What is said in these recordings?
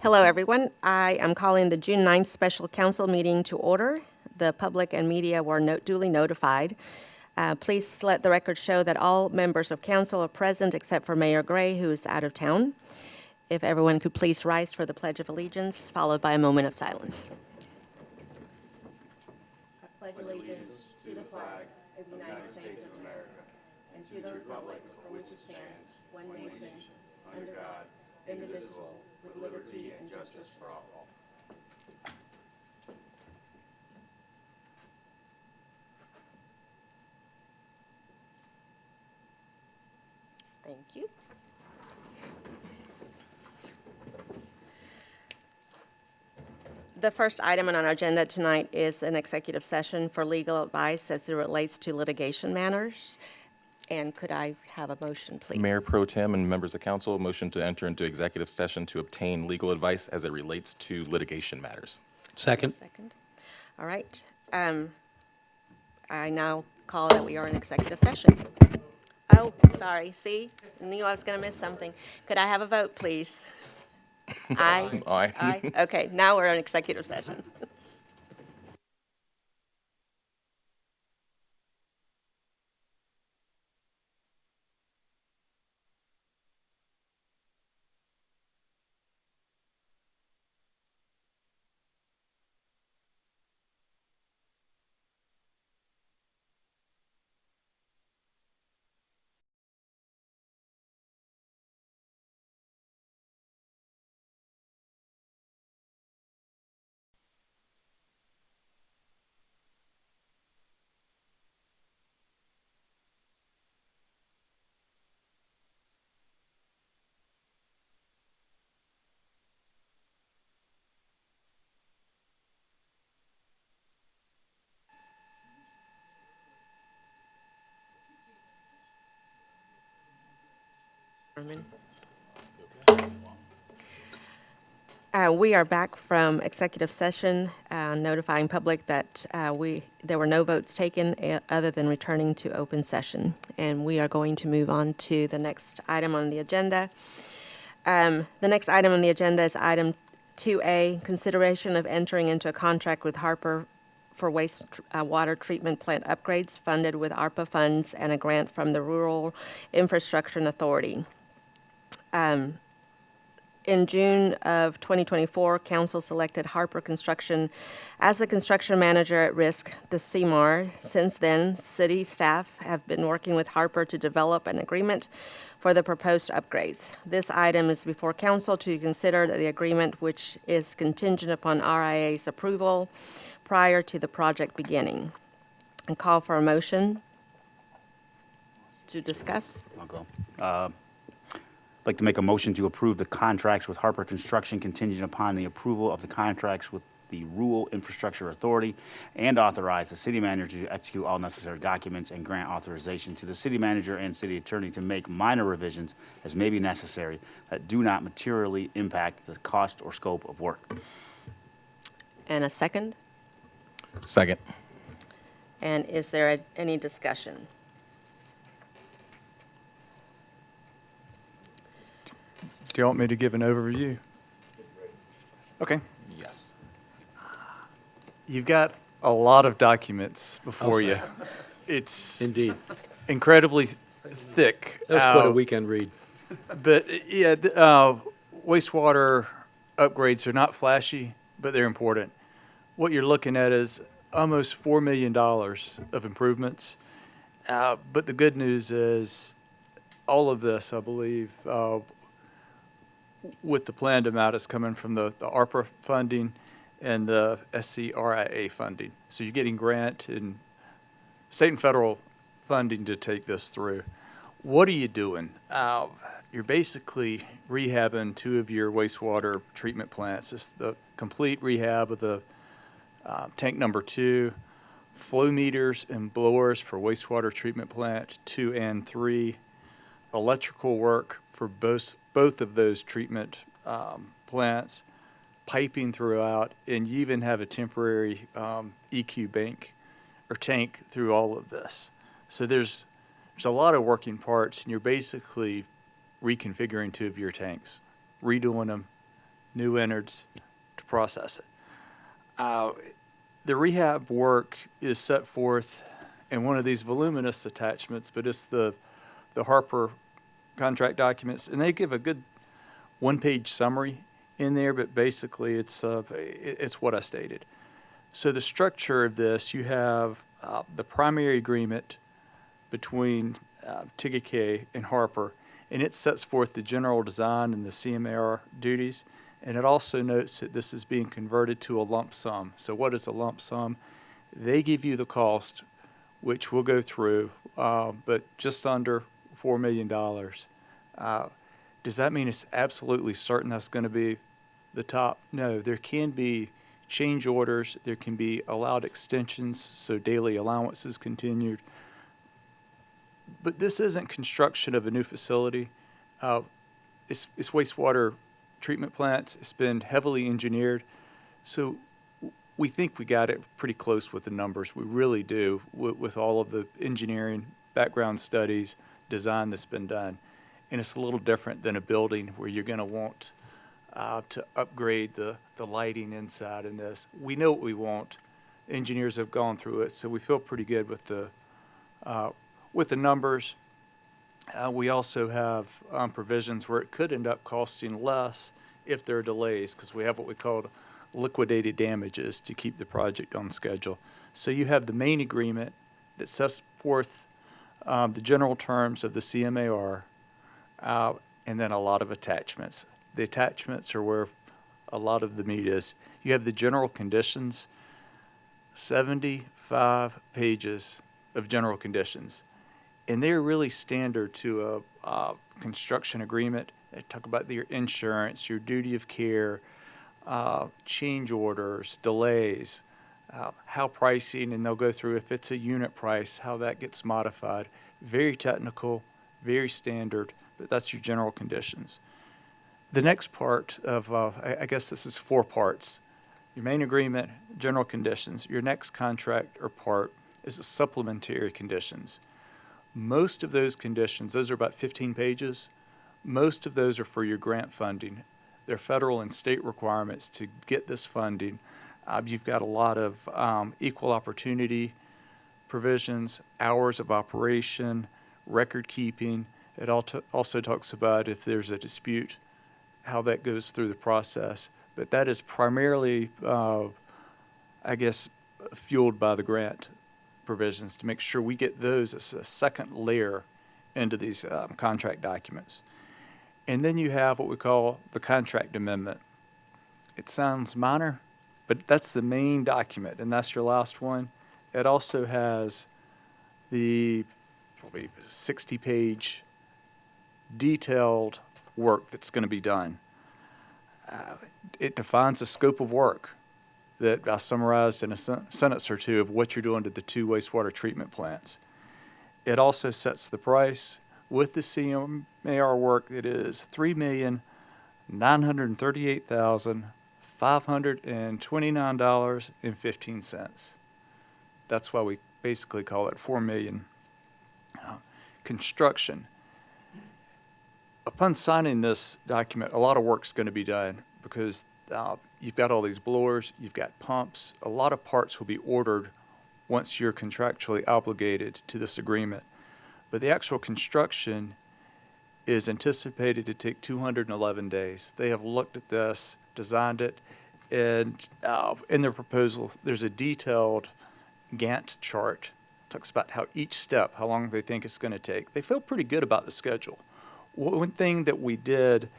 Hello, everyone. I am calling the June 9th Special Council meeting to order. The public and media were duly notified. Please let the record show that all members of council are present except for Mayor Gray, who is out of town. If everyone could please rise for the Pledge of Allegiance, followed by a moment of silence. I pledge allegiance to the flag of the United States of America and to the republic for which it stands, one nation, under God, indivisible, with liberty and justice for all. Thank you. The first item on our agenda tonight is an executive session for legal advice as it relates to litigation matters. And could I have a motion, please? Mayor Pro Tem and members of council, a motion to enter into executive session to obtain legal advice as it relates to litigation matters. Second. All right. I now call that we are in executive session. Oh, sorry. See? I knew I was going to miss something. Could I have a vote, please? Aye. Aye. Aye. Okay, now we're in executive session. We are back from executive session, notifying public that there were no votes taken other than returning to open session. And we are going to move on to the next item on the agenda. The next item on the agenda is item 2A, consideration of entering into a contract with Harper for wastewater treatment plant upgrades funded with ARPA funds and a grant from the Rural Infrastructure Authority. In June of 2024, council selected Harper Construction as the construction manager at risk, the CMAR. Since then, city staff have been working with Harper to develop an agreement for the proposed upgrades. This item is before council to consider the agreement, which is contingent upon RIA's approval prior to the project beginning. And call for a motion to discuss. I'll go. I'd like to make a motion to approve the contracts with Harper Construction contingent upon the approval of the contracts with the Rural Infrastructure Authority and authorize the city manager to execute all necessary documents and grant authorization to the city manager and city attorney to make minor revisions as may be necessary that do not materially impact the cost or scope of work. And a second? Second. And is there any discussion? Do you want me to give an overview? Okay. Yes. You've got a lot of documents before you. It's Indeed. incredibly thick. That was quite a weekend read. But yeah, wastewater upgrades are not flashy, but they're important. What you're looking at is almost $4 million of improvements. But the good news is all of this, I believe, with the planned amount is coming from the ARPA funding and the SCRIA funding. So you're getting grant and state and federal funding to take this through. What are you doing? You're basically rehabbing two of your wastewater treatment plants. It's the complete rehab of the tank number 2, flow meters and blowers for wastewater treatment plant 2 and 3, electrical work for both of those treatment plants, piping throughout, and you even have a temporary EQ bank or tank through all of this. So there's a lot of working parts, and you're basically reconfiguring two of your tanks, redoing them, new innards to process it. The rehab work is set forth in one of these voluminous attachments, but it's the Harper contract documents, and they give a good one-page summary in there, but basically it's what I stated. So the structure of this, you have the primary agreement between TGK and Harper, and it sets forth the general design and the CMAR duties, and it also notes that this is being converted to a lump sum. So what is a lump sum? They give you the cost, which we'll go through, but just under $4 million. Does that mean it's absolutely certain that's going to be the top? No, there can be change orders, there can be allowed extensions, so daily allowance is continued. But this isn't construction of a new facility. It's wastewater treatment plants. It's been heavily engineered. So we think we got it pretty close with the numbers. We really do, with all of the engineering, background studies, design that's been done. And it's a little different than a building where you're going to want to upgrade the lighting inside in this. We know what we want. Engineers have gone through it, so we feel pretty good with the numbers. We also have provisions where it could end up costing less if there are delays, because we have what we call liquidated damages to keep the project on schedule. So you have the main agreement that sets forth the general terms of the CMAR, and then a lot of attachments. The attachments are where a lot of the meat is. You have the general conditions, 75 pages of general conditions. And they're really standard to a construction agreement. They talk about your insurance, your duty of care, change orders, delays, how pricing, and they'll go through if it's a unit price, how that gets modified. Very technical, very standard, but that's your general conditions. The next part of, I guess this is 4 parts. Your main agreement, general conditions. Your next contract or part is the supplementary conditions. Most of those conditions, those are about 15 pages. Most of those are for your grant funding. They're federal and state requirements to get this funding. You've got a lot of equal opportunity provisions, hours of operation, record keeping. It also talks about if there's a dispute, how that goes through the process. But that is primarily, I guess, fueled by the grant provisions to make sure we get those as a second layer into these contract documents. And then you have what we call the contract amendment. It sounds minor, but that's the main document, and that's your last one. It also has the probably 60-page detailed work that's going to be done. It defines the scope of work that I summarized in a sentence or two of what you're doing to the 2 wastewater treatment plants. It also sets the price. With the CMAR work, it is $3,938,529.15. That's why we basically call it $4 million. Construction. Upon signing this document, a lot of work's going to be done because you've got all these blowers, you've got pumps. A lot of parts will be ordered once you're contractually obligated to this agreement. But the actual construction is anticipated to take 211 days. They have looked at this, designed it, and in their proposal, there's a detailed Gantt chart. Talks about how each step, how long they think it's going to take. They feel pretty good about the schedule. One thing that we did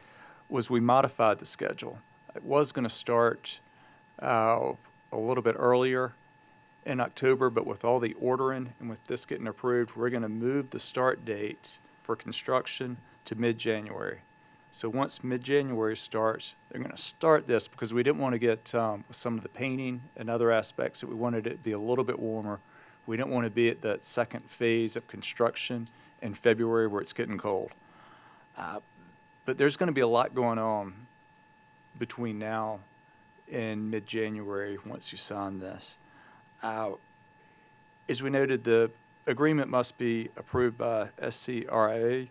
was we modified the schedule. It was going to start a little bit earlier in October, but with all the ordering and with this getting approved, we're going to move the start date for construction to mid-January. So once mid-January starts, they're going to start this because we didn't want to get some of the painting and other aspects that we wanted it to be a little bit warmer. We didn't want to be at that second phase of construction in February where it's getting cold. But there's going to be a lot going on between now and mid-January once you sign this. As we noted, the agreement must be approved by SCRIA.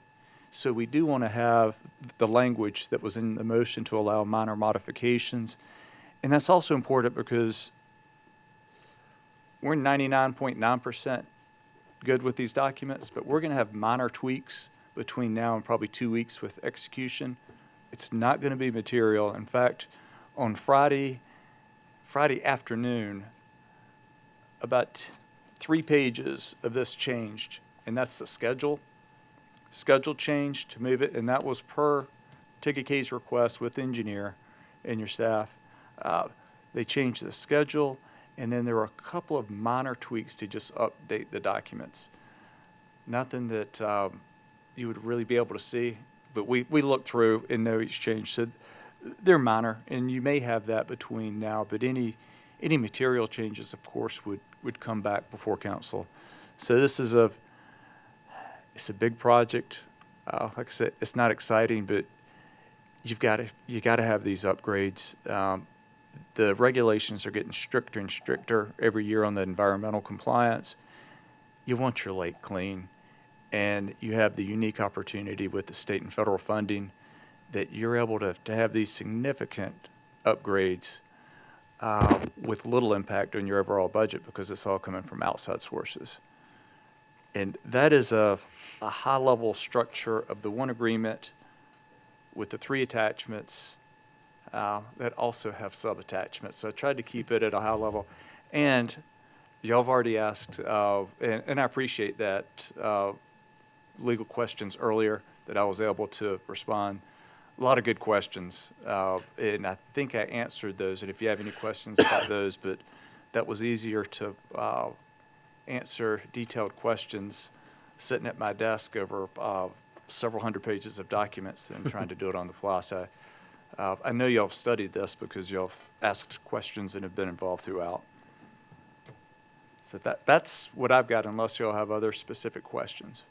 So we do want to have the language that was in the motion to allow minor modifications. And that's also important because we're 99.9% good with these documents, but we're going to have minor tweaks between now and probably 2 weeks with execution. It's not going to be material. In fact, on Friday afternoon, about 3 pages of this changed, and that's the schedule. Schedule changed to move it, and that was per Ticket K's request with engineer and your staff. They changed the schedule, and then there were a couple of minor tweaks to just update the documents. Nothing that you would really be able to see, but we looked through and know each change. So they're minor, and you may have that between now, but any material changes, of course, would come back before council. So this is it's a big project. Like I said, it's not exciting, but you got to have these upgrades. The regulations are getting stricter and stricter every year on the environmental compliance. You want your lake clean, and you have the unique opportunity with the state and federal funding that you're able to have these significant upgrades with little impact on your overall budget because it's all coming from outside sources. And that is a high-level structure of the one agreement with the 3 attachments that also have sub-attachments. So I tried to keep it at a high level. And y'all have already asked, and I appreciate that, legal questions earlier that I was able to respond. A lot of good questions, and I think I answered those. And if you have any questions about those, but that was easier to answer detailed questions sitting at my desk over several hundred pages of documents than trying to do it on the fly. So I know y'all have studied this because y'all have asked questions and have been involved throughout. So that's what I've got, unless y'all have other specific questions.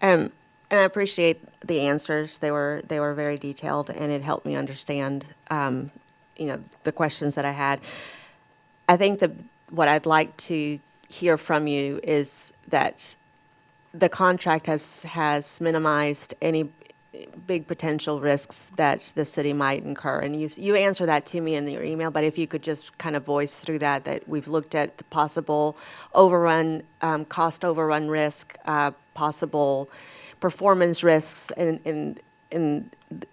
And I appreciate the answers. They were very detailed, and it helped me understand, the questions that I had. I think that what I'd like to hear from you is that the contract has minimized any big potential risks that the city might incur. And you answer that to me in your email, but if you could just kind of voice through that we've looked at the possible overrun, cost overrun risk, possible performance risks in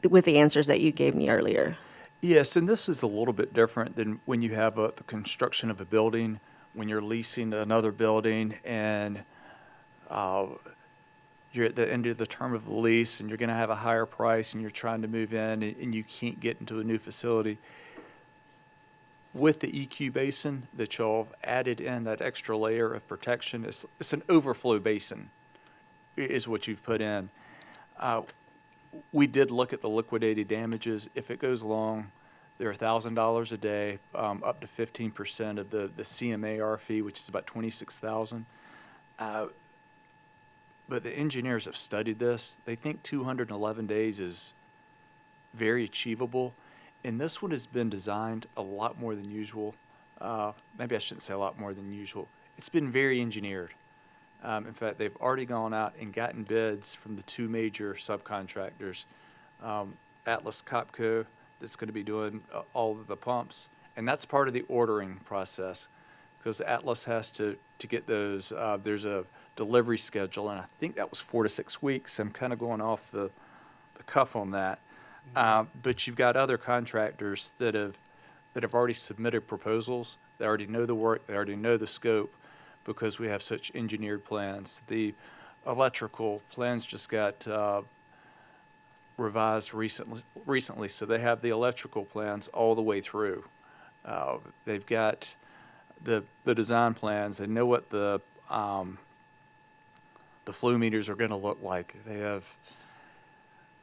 with the answers that you gave me earlier. Yes, and this is a little bit different than when you have the construction of a building, when you're leasing another building, and you're at the end of the term of the lease, and you're going to have a higher price, and you're trying to move in, and you can't get into a new facility. With the EQ basin that y'all have added in that extra layer of protection, it's an overflow basin, is what you've put in. We did look at the liquidated damages. If it goes long, they're $1,000 a day, up to 15% of the CMAR fee, which is about $26,000. But the engineers have studied this. They think 211 days is very achievable. And this one has been designed a lot more than usual. Maybe I shouldn't say a lot more than usual. It's been very engineered. In fact, they've already gone out and gotten bids from the 2 major subcontractors, Atlas Copco, that's going to be doing all of the pumps. And that's part of the ordering process, because Atlas has to get those. There's a delivery schedule, and I think that was 4 to 6 weeks. I'm kind of going off the cuff on that. But you've got other contractors that have already submitted proposals. They already know the work. They already know the scope, because we have such engineered plans. The electrical plans just got revised recently, so they have the electrical plans all the way through. They've got the design plans. They know what the flow meters are going to look like. They have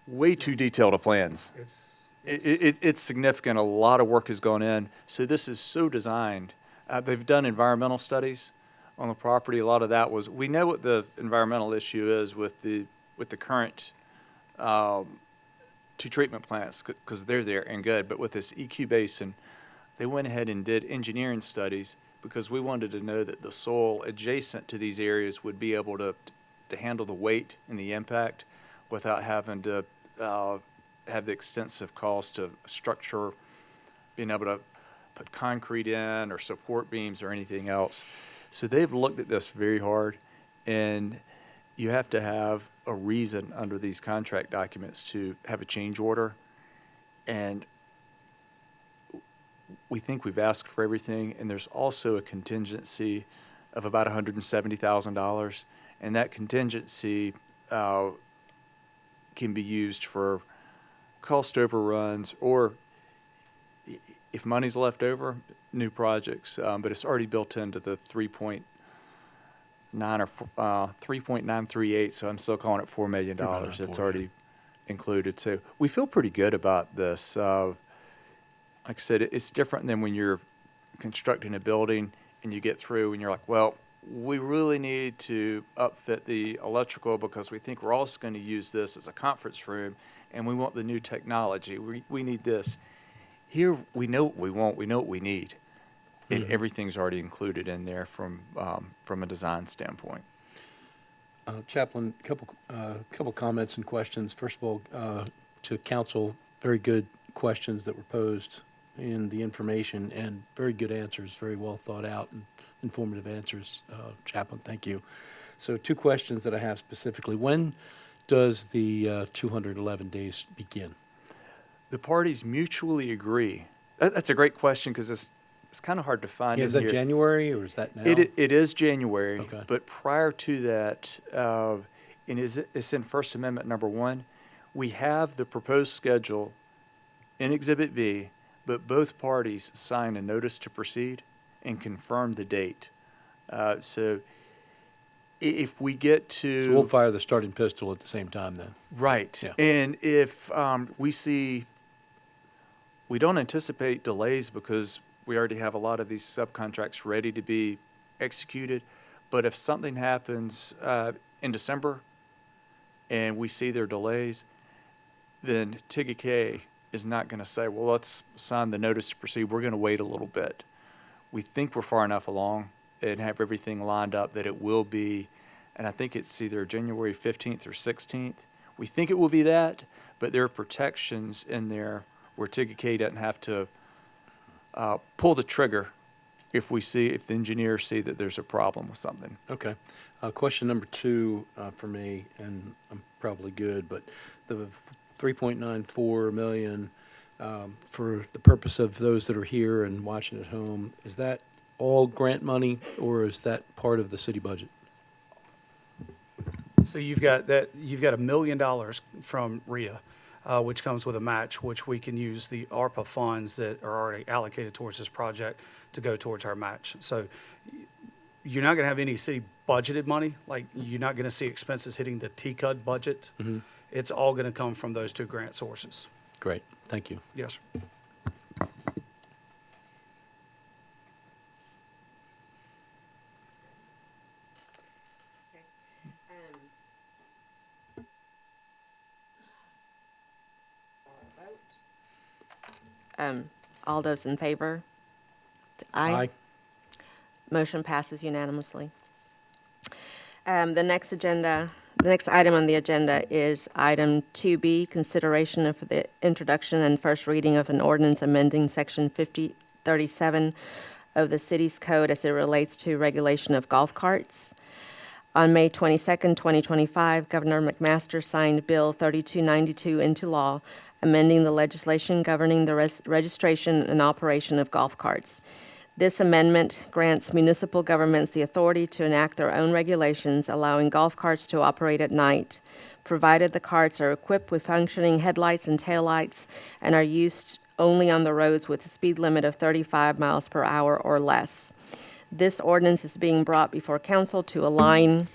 way too detailed of plans. It's significant. A lot of work has gone in. So this is so designed. They've done environmental studies on the property. A lot of that was, we know what the environmental issue is with the current 2 treatment plants, because they're there and good. But with this EQ basin, they went ahead and did engineering studies, because we wanted to know that the soil adjacent to these areas would be able to handle the weight and the impact. without having to have the extensive cost of structure, being able to put concrete in or support beams or anything else. So they've looked at this very hard, and you have to have a reason under these contract documents to have a change order. And we think we've asked for everything, and there's also a contingency of about $170,000, and that contingency can be used for cost overruns, or if money's left over, new projects. But it's already built into the 3.9 or 3.938, so I'm still calling it $4 million. It's already included. So we feel pretty good about this. Like I said, it's different than when you're constructing a building and you get through and you're like, well, we really need to upfit the electrical because we think we're also going to use this as a conference room and we want the new technology. We need this. Here, we know what we want. We know what we need. And everything's already included in there from a design standpoint. Chaplain, couple comments and questions. First of all, to council, very good questions that were posed in the information and very good answers, very well thought out and informative answers. Chaplain, thank you. So 2 questions that I have specifically. When does the 211 days begin? The parties mutually agree. That's a great question because it's kind of hard to find. Yeah, in is that here. January or is that now? It is January, Okay. but prior to that, and it's in First Amendment number 1, we have the proposed schedule in Exhibit B, but both parties sign a notice to proceed and confirm the date. So if we get to... So we'll fire the starting pistol at the same time then? Right. Yeah. And if we see... We don't anticipate delays because we already have a lot of these subcontracts ready to be executed. But if something happens in December and we see there are delays, then TIGA is not going to say, well, let's sign the notice to proceed. We're going to wait a little bit. We think we're far enough along and have everything lined up that it will be, and I think it's either January 15th or 16th. We think it will be that, but there are protections in there where TIGA doesn't have to pull the trigger if the engineers see that there's a problem with something. Okay. Question number 2 for me, and I'm probably good, but the 3.94 million for the purpose of those that are here and watching at home, is that all grant money or is that part of the city budget? So you've got $1 million from RIA, which comes with a match, which we can use the ARPA funds that are already allocated towards this project to go towards our match. So you're not going to have any city budgeted money. Like, you're not going to see expenses hitting the TCUD budget. Mm-hmm. It's all going to come from those 2 grant sources. Great. Thank you. Yes, sir. All those in favor? Aye. Motion passes unanimously. The next item on the agenda is item 2B, consideration of the introduction and first reading of an ordinance amending section 5037 of the city's code as it relates to regulation of golf carts. On May 22nd, 2025, Governor McMaster signed Bill 3292 into law, amending the legislation governing the registration and operation of golf carts. This amendment grants municipal governments the authority to enact their own regulations, allowing golf carts to operate at night, provided the carts are equipped with functioning headlights and taillights and are used only on the roads with a speed limit of 35 miles per hour or less. This ordinance is being brought before council to align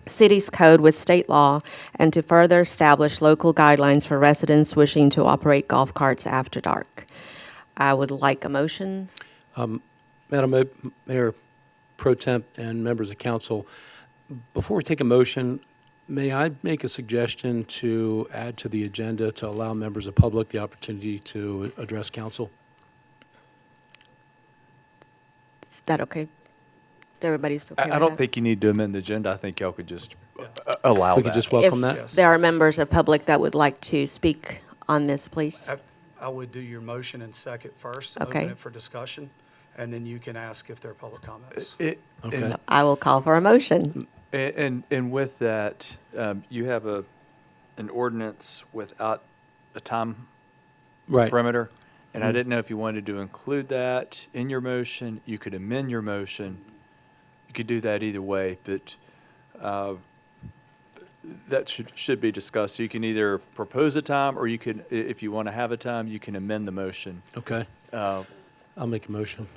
city's code with state law and to further establish local guidelines for residents wishing to operate golf carts after dark. I would like a motion. Madam Mayor Pro Temp and members of council, before we take a motion, may I make a suggestion to add to the agenda to allow members of public the opportunity to address council? Is that okay? Everybody's okay with I don't that? think you need to amend the agenda. I think y'all could just allow We that. could just welcome If that? there are members of public that would like to speak on this, please. I would do your motion and second first. Okay. Open it for discussion, and then you can ask if there are public comments. Okay. I will call for a motion. And with that, you have an ordinance without a time Right. perimeter. And I didn't know if you wanted to include that in your motion. You could amend your motion. You could do that either way, but that should be discussed. So you can either propose a time, or you can, if you want to have a time, you can amend the motion. Okay. Uh, I'll make a motion.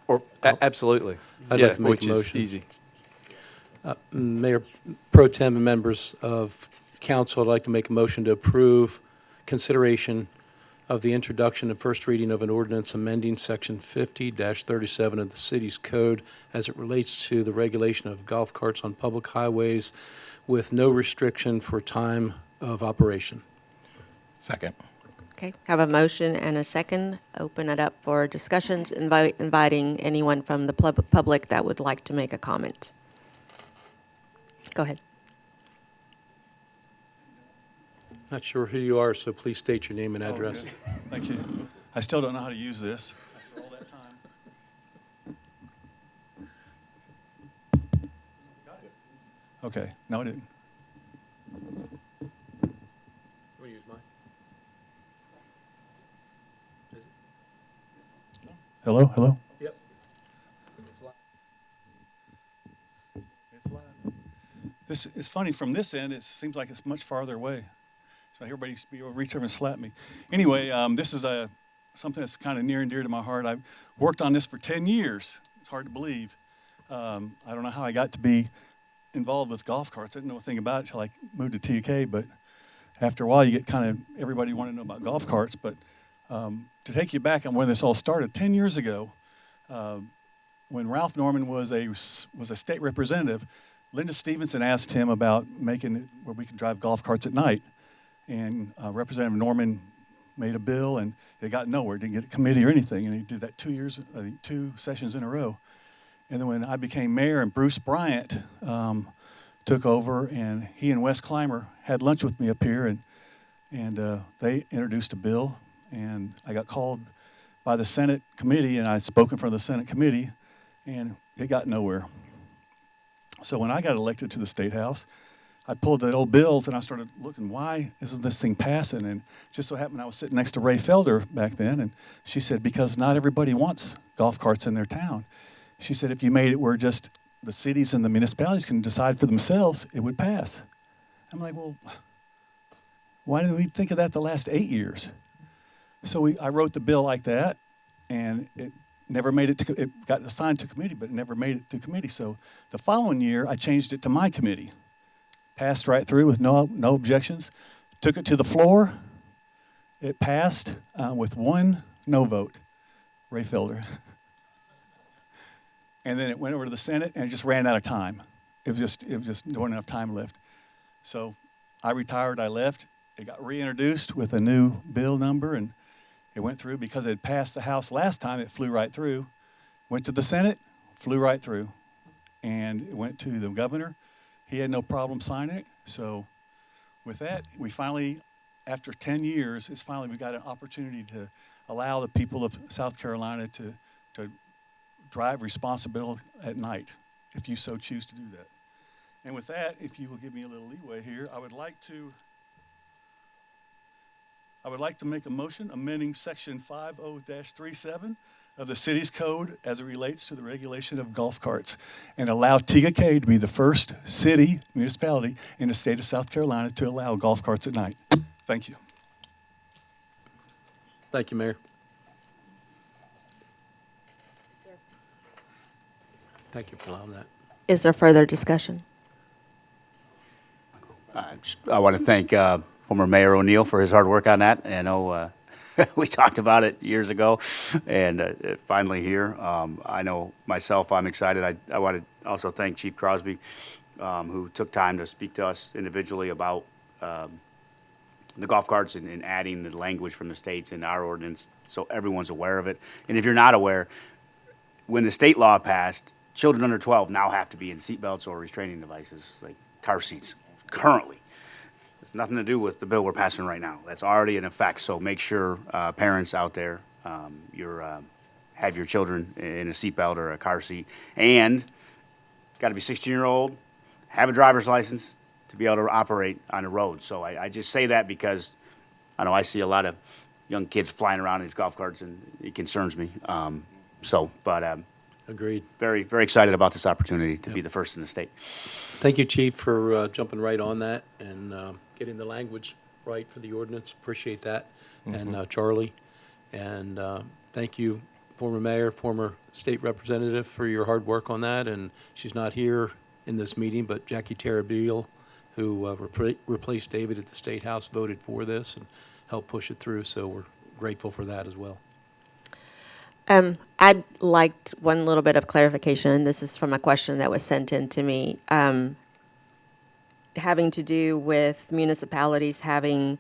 Or, absolutely. I'd Yeah, like to make which a is motion. easy. Mayor Pro Tem and members of council, I'd like to make a motion to approve consideration of the introduction and first reading of an ordinance amending Section 50-37 of the city's code as it relates to the regulation of golf carts on public highways with no restriction for time of operation. Second. Okay, have a motion and a second. Open it up for discussions, inviting anyone from the public that would like to make a comment. Go ahead. Not sure who you are, so please state your name and address. Thank you. I still don't know how to use this after all that time. Okay, no, I didn't. Hello, hello? Yep. It's live. This is funny, from this end, it seems like it's much farther away. So everybody used to be able to reach over and slap me. Anyway, this is something that's kind of near and dear to my heart. I've worked on this for 10 years. It's hard to believe. I don't know how I got to be involved with golf carts. I didn't know a thing about it until I moved to TK, but after a while you get kind of, everybody wanted to know about golf carts. But to take you back on when this all started, 10 years ago, when Ralph Norman was a state representative, Linda Stevenson asked him about making it where we could drive golf carts at night. And Representative Norman made a bill, and it got nowhere. Didn't get a committee or anything. And he did that 2 years, I think 2 sessions in a row. And then when I became mayor and Bruce Bryant took over, and he and Wes Clymer had lunch with me up here, and they introduced a bill, and I got called by the Senate committee, and I'd spoken for the Senate committee, and it got nowhere. So when I got elected to the State House, I pulled the old bills and I started looking, why isn't this thing passing? And just so happened I was sitting next to Ray Felder back then, and she said, because not everybody wants golf carts in their town. She said, if you made it where just the cities and the municipalities can decide for themselves, it would pass. I'm like, well, why didn't we think of that the last 8 years? So I wrote the bill like that, and it never made it to, it got assigned to committee, but it never made it to committee. So the following year, I changed it to my committee. Passed right through with no objections. Took it to the floor. It passed with 1 no vote, Ray Felder. And then it went over to the Senate, and it just ran out of time. It was just there wasn't enough time left. So I retired, I left. It got reintroduced with a new bill number, and it went through. Because it had passed the House last time, it flew right through. Went to the Senate, flew right through. And it went to the governor. He had no problem signing it. So with that, we finally, after 10 years, we got an opportunity to allow the people of South Carolina to drive responsible at night, if you so choose to do that. And with that, if you will give me a little leeway here, I would like to make a motion amending Section 50-37 of the city's code as it relates to the regulation of golf carts, and allow TK to be the first city municipality in the state of South Carolina to allow golf carts at night. Thank you. Thank you, Mayor. Thank you for allowing that. Is there further discussion? I want to thank former Mayor O'Neill for his hard work on that. I know we talked about it years ago, and finally here. I know myself, I'm excited. I want to also thank Chief Crosby, who took time to speak to us individually about the golf carts and adding the language from the states in our ordinance so everyone's aware of it. And if you're not aware, when the state law passed, children under 12 now have to be in seatbelts or restraining devices. Like, car seats currently. It's nothing to do with the bill we're passing right now. That's already in effect, so make sure, parents out there, have your children in a seatbelt or a car seat. And gotta be 16-year-old, have a driver's license to be able to operate on the road. So I just say that because I know I see a lot of young kids flying around in these golf carts, and it concerns me. Agreed. Very, very excited about this opportunity to be the first in the state. Thank you, Chief, for jumping right on that and getting the language right for the ordinance. Appreciate that. And Charlie. And thank you, former mayor, former state representative, for your hard work on that. And she's not here in this meeting, but Jackie Tarabeel, who replaced David at the State House, voted for this and helped push it through. So we're grateful for that as well. I'd liked one little bit of clarification, and this is from a question that was sent in to me, having to do with municipalities having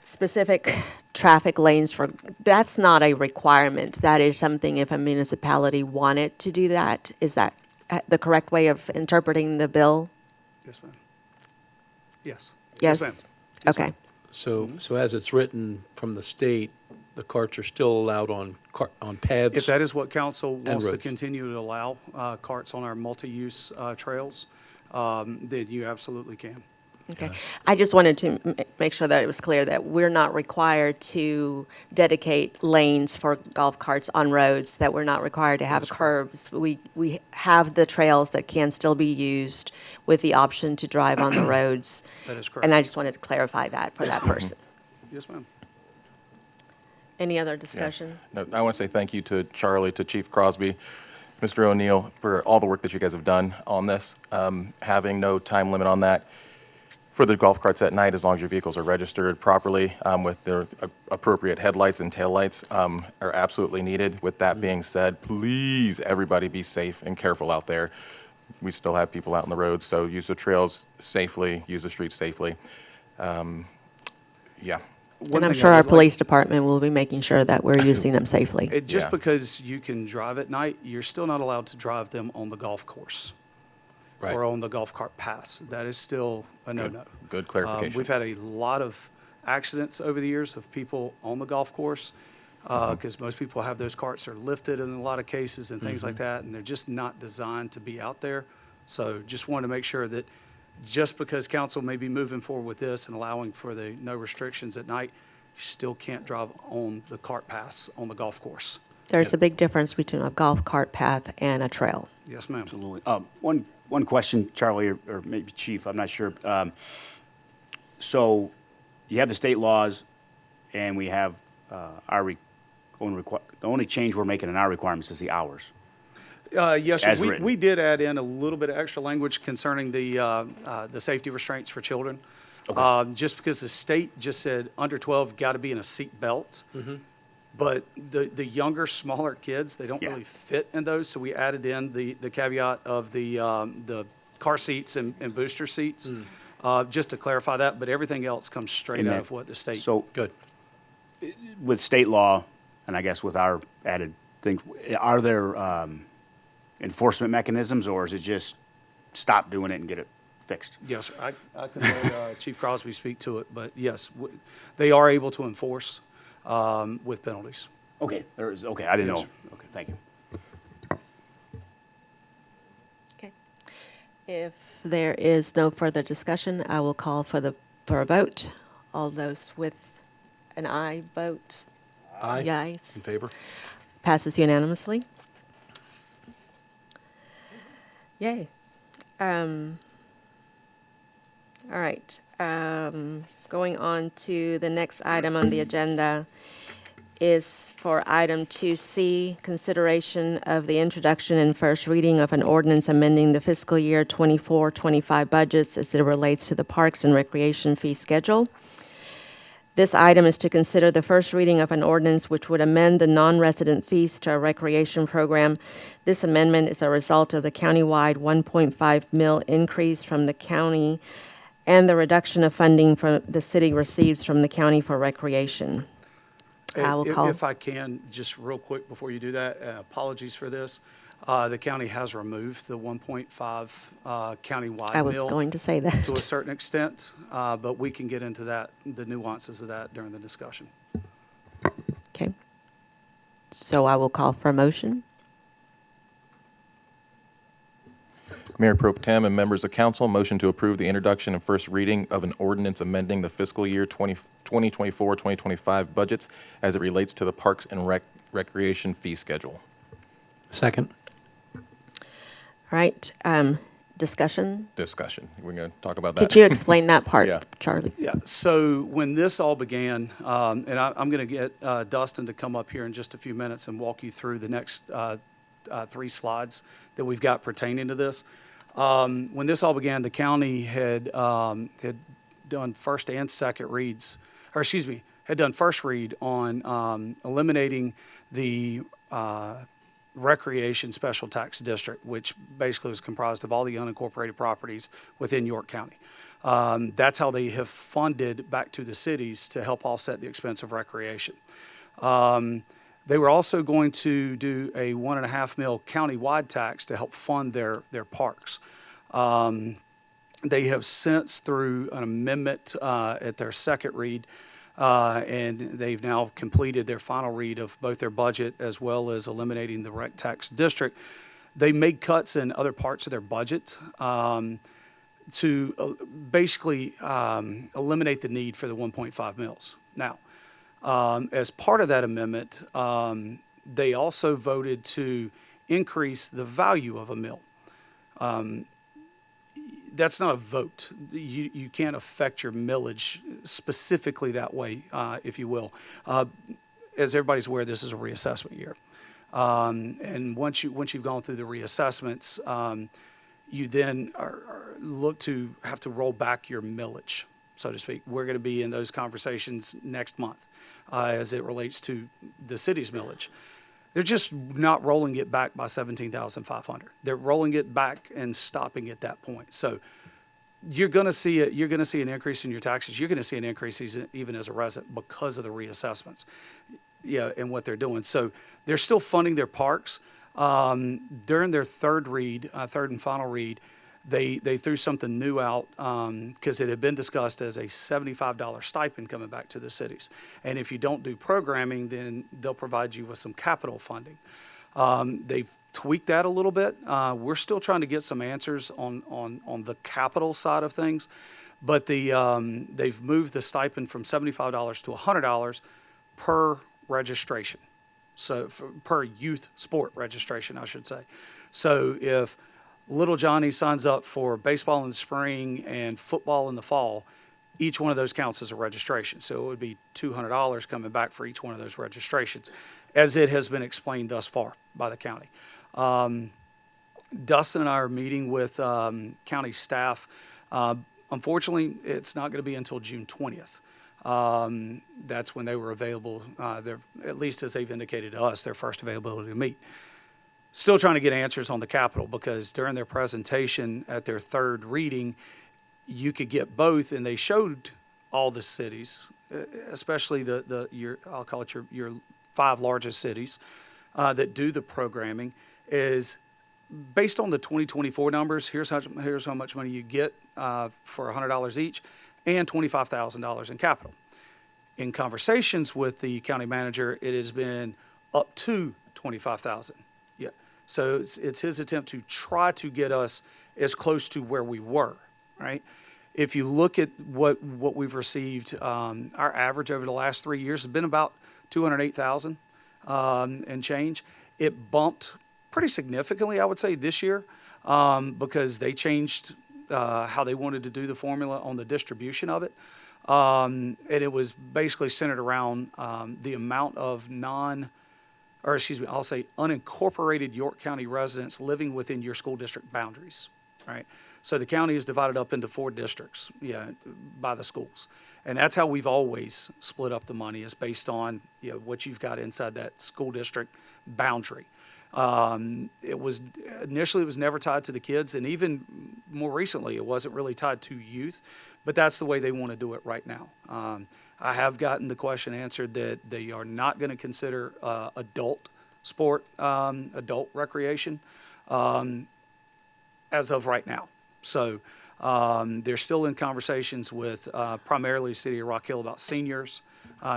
specific traffic lanes for, that's not a requirement. That is something if a municipality wanted to do that. Is that the correct way of interpreting the bill? Yes, ma'am. Yes. Yes? ma'am. Yes, Okay. ma'am. So as it's written from the state, the carts are still allowed on paths? If that is what council wants to roads. continue to allow, carts on our multi-use, trails, then you absolutely can. Okay. I just wanted to make sure that it was clear that we're not required to dedicate lanes for golf carts on roads, that we're not required to have curbs. We have the trails that can still be used with the option to drive on the roads. That is correct. And I just wanted to clarify that for that person. Yes, ma'am. Any other Yeah. discussion? No, I want to say thank you to Charlie, to Chief Crosby, Mr. O'Neill, for all the work that you guys have done on this. Having no time limit on that for the golf carts at night, as long as your vehicles are registered properly with their appropriate headlights and taillights, are absolutely needed. With that being said, please, everybody be safe and careful out there. We still have people out on the roads, so use the trails safely, use the streets safely. Yeah. One And I'm thing I sure our would like- police department will be making sure that we're using them safely. Just Yeah. because you can drive at night, you're still not allowed to drive them on the golf course Right. or on the golf cart paths. That is still a no-no. Good clarification. We've had a lot of accidents over the years of people on the golf course because most people have those carts are lifted in a lot of cases and things like that, and they're just not designed to be out there. So just wanted to make sure that just because council may be moving forward with this and allowing for the no restrictions at night, you still can't drive on the cart paths on the golf course. There's a big difference between a golf cart path and a trail. Yes, ma'am. Absolutely. One question, Charlie, or maybe Chief, I'm not sure. So you have the state laws, and we have the only change we're making in our requirements is the hours. Yes, sir. As written. We did add in a little bit of extra language concerning the safety restraints for children. Just because the state just said under 12 got to be in a seat belt. But the younger, smaller kids, they don't Yeah. really fit in those. So we added in the caveat of the car seats and booster seats, just to clarify that. But everything else comes straight And out that- of what the state. So Good. with state law, and I guess with our added things, are there enforcement mechanisms, or is it just stop doing it and get it fixed? Yes, sir. I could let Chief Crosby speak to it, but yes, they are able to enforce with penalties. Okay, there is, okay, I didn't Yes, know. Okay, thank you. Okay. If there is no further discussion, I will call for a vote. All those with an aye vote. Aye. Yes. In favor? Passes unanimously. Yay. All right. Going on to the next item on the agenda is for item 2C, consideration of the introduction and first reading of an ordinance amending the fiscal year 24-25 budgets as it relates to the Parks and Recreation fee schedule. This item is to consider the first reading of an ordinance which would amend the non-resident fees to a recreation program. This amendment is a result of the countywide 1.5 mil increase from the county and the reduction of funding from the city receives from the county for recreation. I will call. If I can, just real quick before you do that, apologies for this. The county has removed the 1.5 countywide I was mill going to say that. to a certain extent, but we can get into that, the nuances of that during the discussion. Okay. So I will call for a motion. Mayor Pro Tem and members of council, motion to approve the introduction and first reading of an ordinance amending the fiscal year 2024-2025 budgets as it relates to the Parks and Recreation fee schedule. Second. All right, discussion. Discussion. We're going to talk about that. Could you explain that part, Yeah. Charlie? Yeah, so when this all began, and I'm going to get Dustin to come up here in just a few minutes and walk you through the next 3 slides that we've got pertaining to this. When this all began, the county had done first and second reads, or excuse me, had done first read on eliminating the recreation special tax district, which basically is comprised of all the unincorporated properties within York County. That's how they have funded back to the cities to help offset the expense of recreation. They were also going to do a $1.5 million countywide tax to help fund their parks. They have since, through an amendment at their second read, and they've now completed their final read of both their budget as well as eliminating the rec tax district. They made cuts in other parts of their budget to basically eliminate the need for the 1.5 mils. Now, as part of that amendment, they also voted to increase the value of a mill. That's not a vote. You can't affect your millage specifically that way, if you will. As everybody's aware, this is a reassessment year. And once you've gone through the reassessments, you then look to have to roll back your millage, so to speak. We're going to be in those conversations next month as it relates to the city's millage. They're just not rolling it back by $17,500. They're rolling it back and stopping at that point. So you're going to see it. You're going to see an increase in your taxes. You're going to see an increase even as a resident because of the reassessments, and what they're doing. So they're still funding their parks. During their third and final read, they threw something new out because it had been discussed as a $75 stipend coming back to the cities. And if you don't do programming, then they'll provide you with some capital funding. They've tweaked that a little bit. We're still trying to get some answers on the capital side of things, but they've moved the stipend from $75 to $100 per registration. So per youth sport registration, I should say. So if little Johnny signs up for baseball in the spring and football in the fall, each one of those counts as a registration. So it would be $200 coming back for each one of those registrations, as it has been explained thus far by the county. Dustin and I are meeting with county staff. Unfortunately, it's not going to be until June 20th. That's when they were available, at least as they've indicated to us, their first availability to meet. Still trying to get answers on the capital, because during their presentation at their third reading, you could get both, and they showed all the cities, especially I'll call it your 5 largest cities that do the programming, is based on the 2024 numbers. Here's how much money you get for $100 each, and $25,000 in capital. In conversations with the county manager, it has been up to $25,000. Yeah. So it's his attempt to try to get us as close to where we were, right? If you look at what we've received, our average over the last 3 years has been about $208,000 and change. It bumped pretty significantly, I would say, this year because they changed how they wanted to do the formula on the distribution of it. And it was basically centered around the amount of unincorporated York County residents living within your school district boundaries, right? So the county is divided up into 4 districts, by the schools. And that's how we've always split up the money, is based on what you've got inside that school district boundary. It was never tied to the kids, and even more recently, it wasn't really tied to youth, but that's the way they want to do it right now. I have gotten the question answered that they are not going to consider adult sport, adult recreation, as of right now. So they're still in conversations with primarily City of Rock Hill about seniors,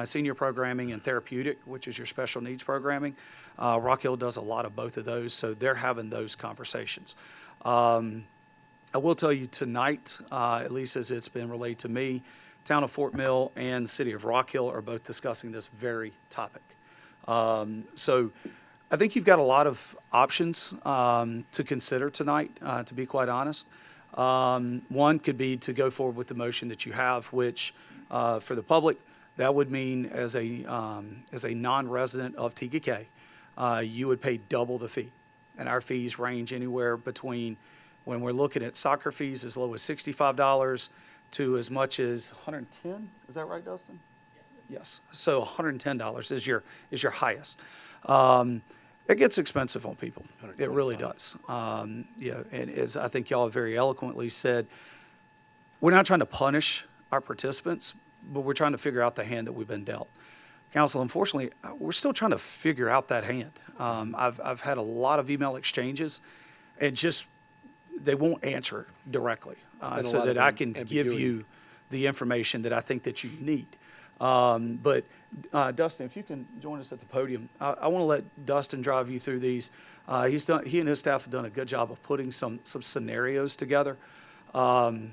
senior programming and therapeutic, which is your special needs programming. Rock Hill does a lot of both of those, so they're having those conversations. I will tell you tonight, at least as it's been relayed to me, Town of Fort Mill and City of Rock Hill are both discussing this very topic. So I think you've got a lot of options to consider tonight, to be quite honest. One could be to go forward with the motion that you have, which for the public, that would mean as a non-resident of TKK, you would pay double the fee. And our fees range anywhere between, when we're looking at soccer fees, as low as $65 to as much as $110. Is that right, Dustin? Yes. So $110 is your highest. It gets expensive on people. It really does. Yeah, and as I think y'all have very eloquently said, we're not trying to punish our participants, but we're trying to figure out the hand that we've been dealt. Council, unfortunately, we're still trying to figure out that hand. I've had a lot of email exchanges, and just they won't answer directly, so that I can give you the information that I think that you need. But Dustin, if you can join us at the podium, I want to let Dustin drive you through these. He and his staff have done a good job of putting some scenarios together. And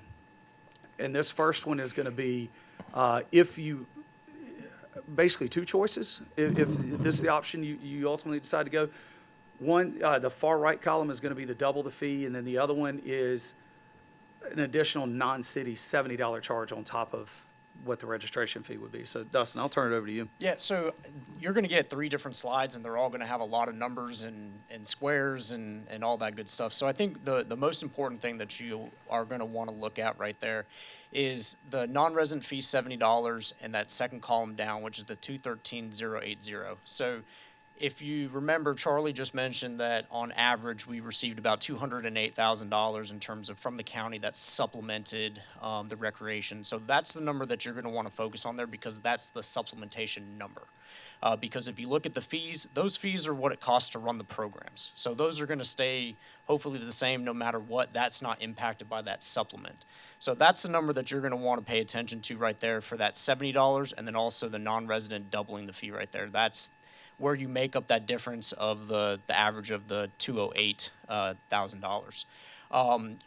this first one is going to be basically two choices. If this is the option you ultimately decide to go. One, the far right column is going to be the double the fee, and then the other one is an additional non-city $70 charge on top of what the registration fee would be. So Dustin, I'll turn it over to you. Yeah, so you're going to get 3 different slides, and they're all going to have a lot of numbers and squares and all that good stuff. So I think the most important thing that you are going to want to look at right there is the non-resident fee $70 and that second column down, which is the 213,080. So if you remember, Charlie just mentioned that on average we received about $208,000 in terms of from the county that supplemented the recreation. So that's the number that you're going to want to focus on there, because that's the supplementation number. Because if you look at the fees, those fees are what it costs to run the programs. So those are going to stay hopefully the same no matter what. That's not impacted by that supplement. So that's the number that you're going to want to pay attention to right there for that $70, and then also the non-resident doubling the fee right there. That's where you make up that difference of the average of the $208,000.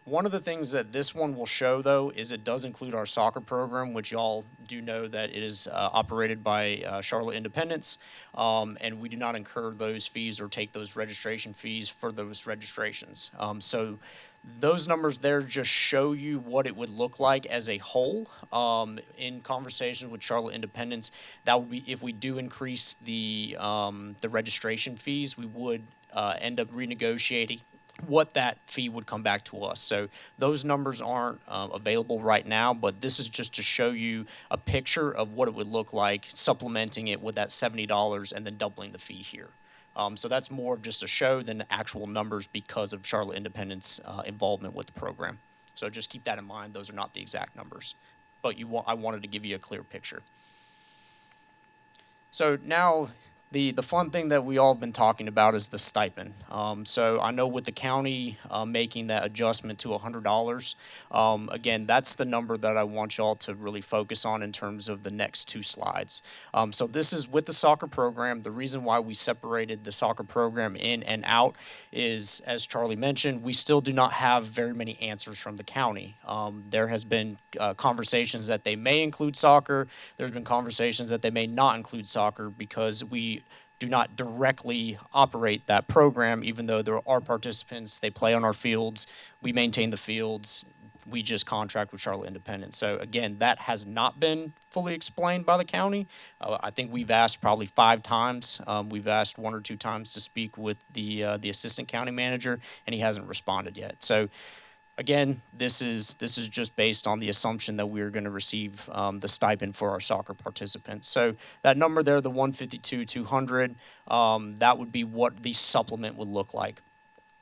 One of the things that this one will show, though, is it does include our soccer program, which y'all do know that it is operated by Charlotte Independence, and we do not incur those fees or take those registration fees for those registrations. So those numbers there just show you what it would look like as a whole. In conversations with Charlotte Independence, that would be if we do increase the registration fees, we would end up renegotiating what that fee would come back to us. So those numbers aren't available right now, but this is just to show you a picture of what it would look like supplementing it with that $70 and then doubling the fee here. So that's more of just a show than the actual numbers because of Charlotte Independence involvement with the program. So just keep that in mind. Those are not the exact numbers, but I wanted to give you a clear picture. So now the fun thing that we all have been talking about is the stipend. So I know with the county making that adjustment to $100, again, that's the number that I want y'all to really focus on in terms of the next 2 slides. So this is with the soccer program. The reason why we separated the soccer program in and out is, as Charlie mentioned, we still do not have very many answers from the county. There has been conversations that they may include soccer. There's been conversations that they may not include soccer because we do not directly operate that program, even though there are participants. They play on our fields. We maintain the fields. We just contract with Charlotte Independence. So again, that has not been fully explained by the county. I think we've asked probably 5 times. We've asked 1 or 2 times to speak with the assistant county manager, and he hasn't responded yet. So again, this is just based on the assumption that we're going to receive the stipend for our soccer participants. So that number there, the $152,200, that would be what the supplement would look like.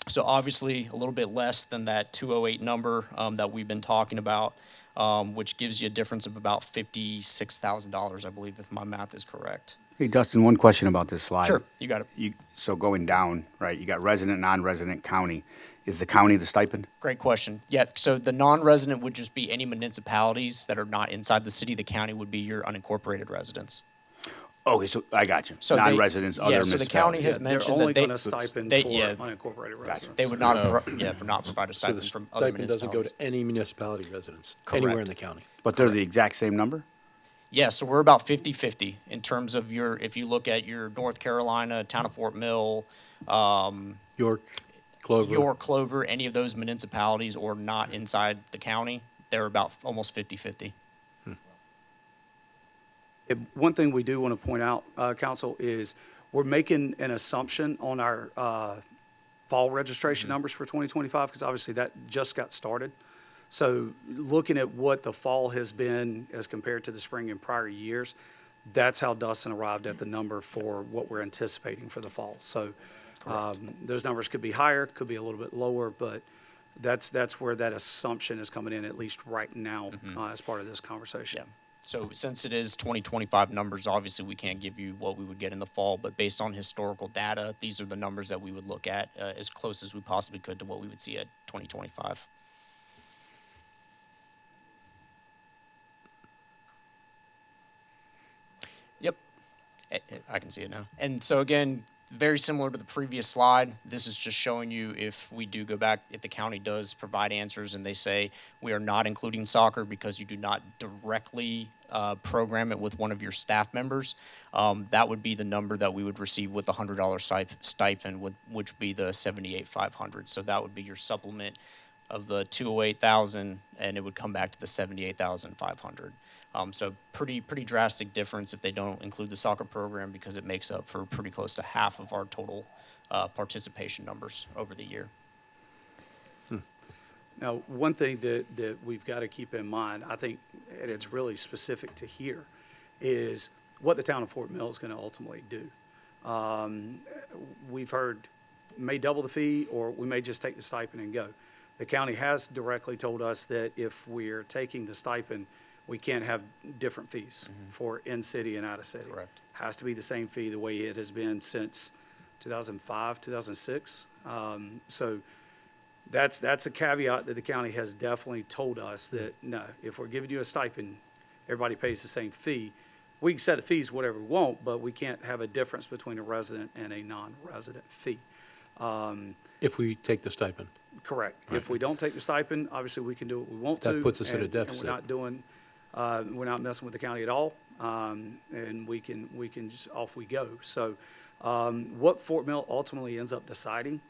So obviously a little bit less than that 208 number that we've been talking about, which gives you a difference of about $56,000, I believe, if my math is correct. Hey, Dustin, one question about this slide. Sure, you got it. So going down, right, you got resident, non-resident, county. Is the county the stipend? Great question. Yeah, so the non-resident would just be any municipalities that are not inside the city. The county would be your unincorporated residents. Okay, so I got you. So they- Non-residents, other yeah, so the county municipalities. has They're mentioned only that going to stipend they- for yeah. unincorporated residents. they would not, not provide a So stipend the from other stipend doesn't go municipalities. to any municipality residents, anywhere in Correct. the county. But they're the exact same number? Yeah, so we're about 50-50 in terms of if you look at your North Carolina, town of Fort Mill, York, Clover. York, Clover, any of those municipalities or not inside the county, they're about almost 50-50. One thing we do want to point out, council, is we're making an assumption on our fall registration numbers for 2025, because obviously that just got started. So looking at what the fall has been as compared to the spring in prior years, that's how Dustin arrived at the number for what we're anticipating for the fall. So those numbers could be higher, could be a little bit lower, but that's where that assumption is coming in, at least right now, as part of this conversation. Yeah. So since it is 2025 numbers, obviously we can't give you what we would get in the fall, but based on historical data, these are the numbers that we would look at as close as we possibly could to what we would see at 2025. Yep, I can see it now. And so again, very similar to the previous slide, this is just showing you if we do go back, if the county does provide answers and they say we are not including soccer because you do not directly program it with one of your staff members, that would be the number that we would receive with the $100 stipend, which would be the $78,500. So that would be your supplement of the $208,000, and it would come back to the $78,500. So pretty drastic difference if they don't include the soccer program, because it makes up for pretty close to half of our total participation numbers over the year. Now, one thing that we've got to keep in mind, I think, and it's really specific to here, is what the town of Fort Mill is going to ultimately do. We've heard may double the fee, or we may just take the stipend and go. The county has directly told us that if we're taking the stipend, we can't have different fees for in-city and out-of-city. Correct. Has to be the same fee the way it has been since 2005, 2006. So that's a caveat that the county has definitely told us that, no, if we're giving you a stipend, everybody pays the same fee. We can set the fees whatever we want, but we can't have a difference between a resident and a non-resident fee. If we take the stipend. Correct. If we don't take the stipend, obviously we can do what we want to. That puts us at a and deficit. we're not messing with the county at all, and we can just, off we go. So what Fort Mill ultimately ends up deciding,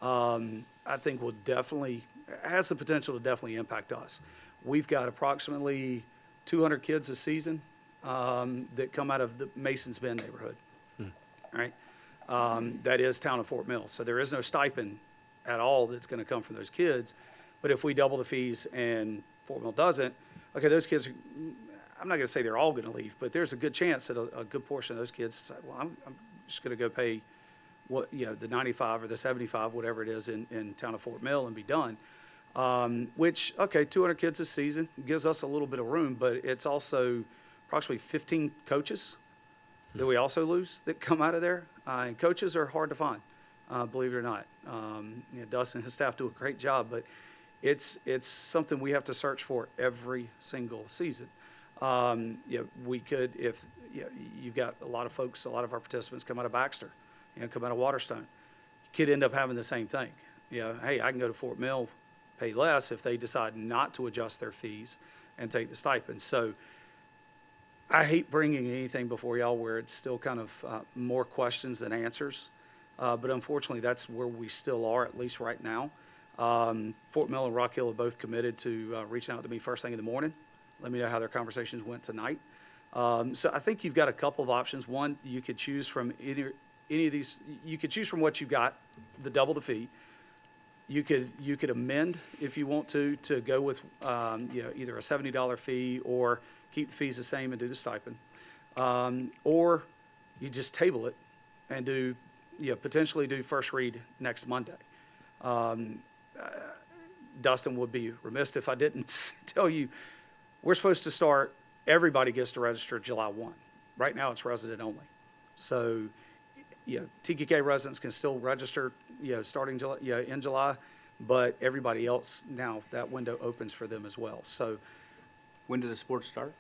I think has the potential to definitely impact us. We've got approximately 200 kids a season that come out of the Masons Bend neighborhood, right? That is town of Fort Mill. So there is no stipend at all that's going to come from those kids. But if we double the fees and Fort Mill doesn't, okay, those kids, I'm not going to say they're all going to leave, but there's a good chance that a good portion of those kids say, well, I'm just going to go pay the 95 or the 75, whatever it is in town of Fort Mill and be done. Which, okay, 200 kids a season gives us a little bit of room, but it's also approximately 15 coaches that we also lose that come out of there. And coaches are hard to find, believe it or not. Dustin and his staff do a great job, but it's something we have to search for every single season. We could, if you've got a lot of folks, a lot of our participants come out of Baxter, come out of Waterstone, you could end up having the same thing. Hey, I can go to Fort Mill, pay less if they decide not to adjust their fees and take the stipend. So I hate bringing anything before y'all where it's still kind of more questions than answers. But unfortunately, that's where we still are, at least right now. Fort Mill and Rock Hill have both committed to reaching out to me first thing in the morning. Let me know how their conversations went tonight. So I think you've got a couple of options. One, you could choose from any of these. You could choose from what you got, the double the fee. You could amend if you want to go with either a $70 fee or keep the fees the same and do the stipend, or you just table it and do potentially do first read next Monday. Dustin would be remiss if I didn't tell you, we're supposed to start, everybody gets to register July 1. Right now, it's resident only. So, TKK residents can still register, starting July, in July, but everybody else now, that window opens for them as well. So, When does the sport start?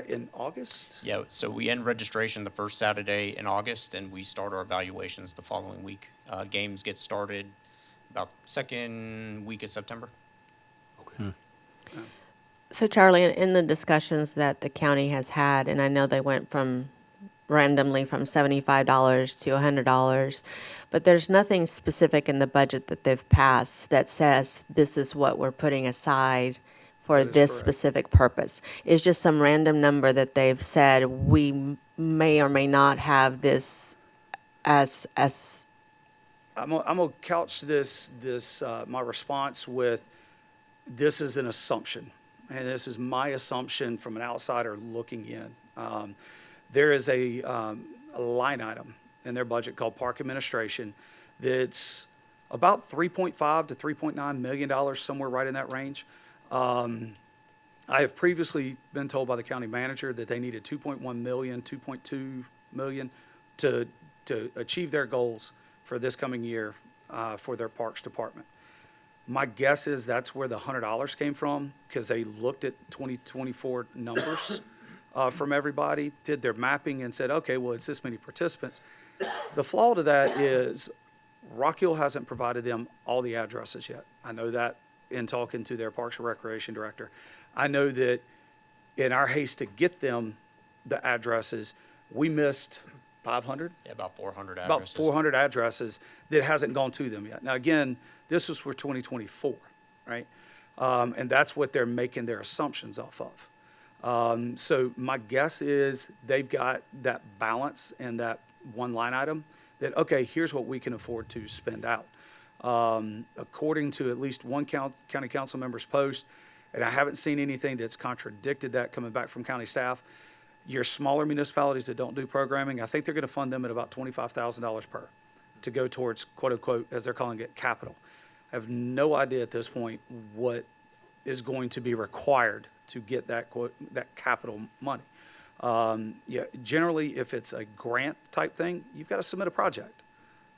in August? Yeah, so we end registration the first Saturday in August, and we start our evaluations the following week. Games get started about second week of September. So Charlie, in the discussions that the county has had, and I know they went from randomly from $75 to $100, but there's nothing specific in the budget that they've passed that says this is what we're putting aside for That is this correct. specific purpose. It's just some random number that they've said we may or may not have this as I'm gonna couch this my response with, this is an assumption, and this is my assumption from an outsider looking in. There is a line item in their budget called Park Administration that's about $3.5 to $3.9 million, somewhere right in that range. I have previously been told by the county manager that they needed 2.1 million, 2.2 million to achieve their goals for this coming year for their parks department. My guess is that's where the $100 came from, because they looked at 2024 numbers from everybody, did their mapping, and said, okay, well, it's this many participants. The flaw to that is Rock Hill hasn't provided them all the addresses yet. I know that in talking to their Parks and Recreation director. I know that in our haste to get them the addresses, we missed 500? Yeah, about 400 About addresses. 400 addresses that hasn't gone to them yet. Now, again, this was for 2024, right? And that's what they're making their assumptions off of. So my guess is they've got that balance in that one line item that, okay, here's what we can afford to spend out. According to at least one county council member's post, and I haven't seen anything that's contradicted that coming back from county staff, your smaller municipalities that don't do programming, I think they're going to fund them at about $25,000 per to go towards, quote unquote, as they're calling it, capital. I have no idea at this point what is going to be required to get that quote, that capital money. Generally, if it's a grant type thing, you've got to submit a project.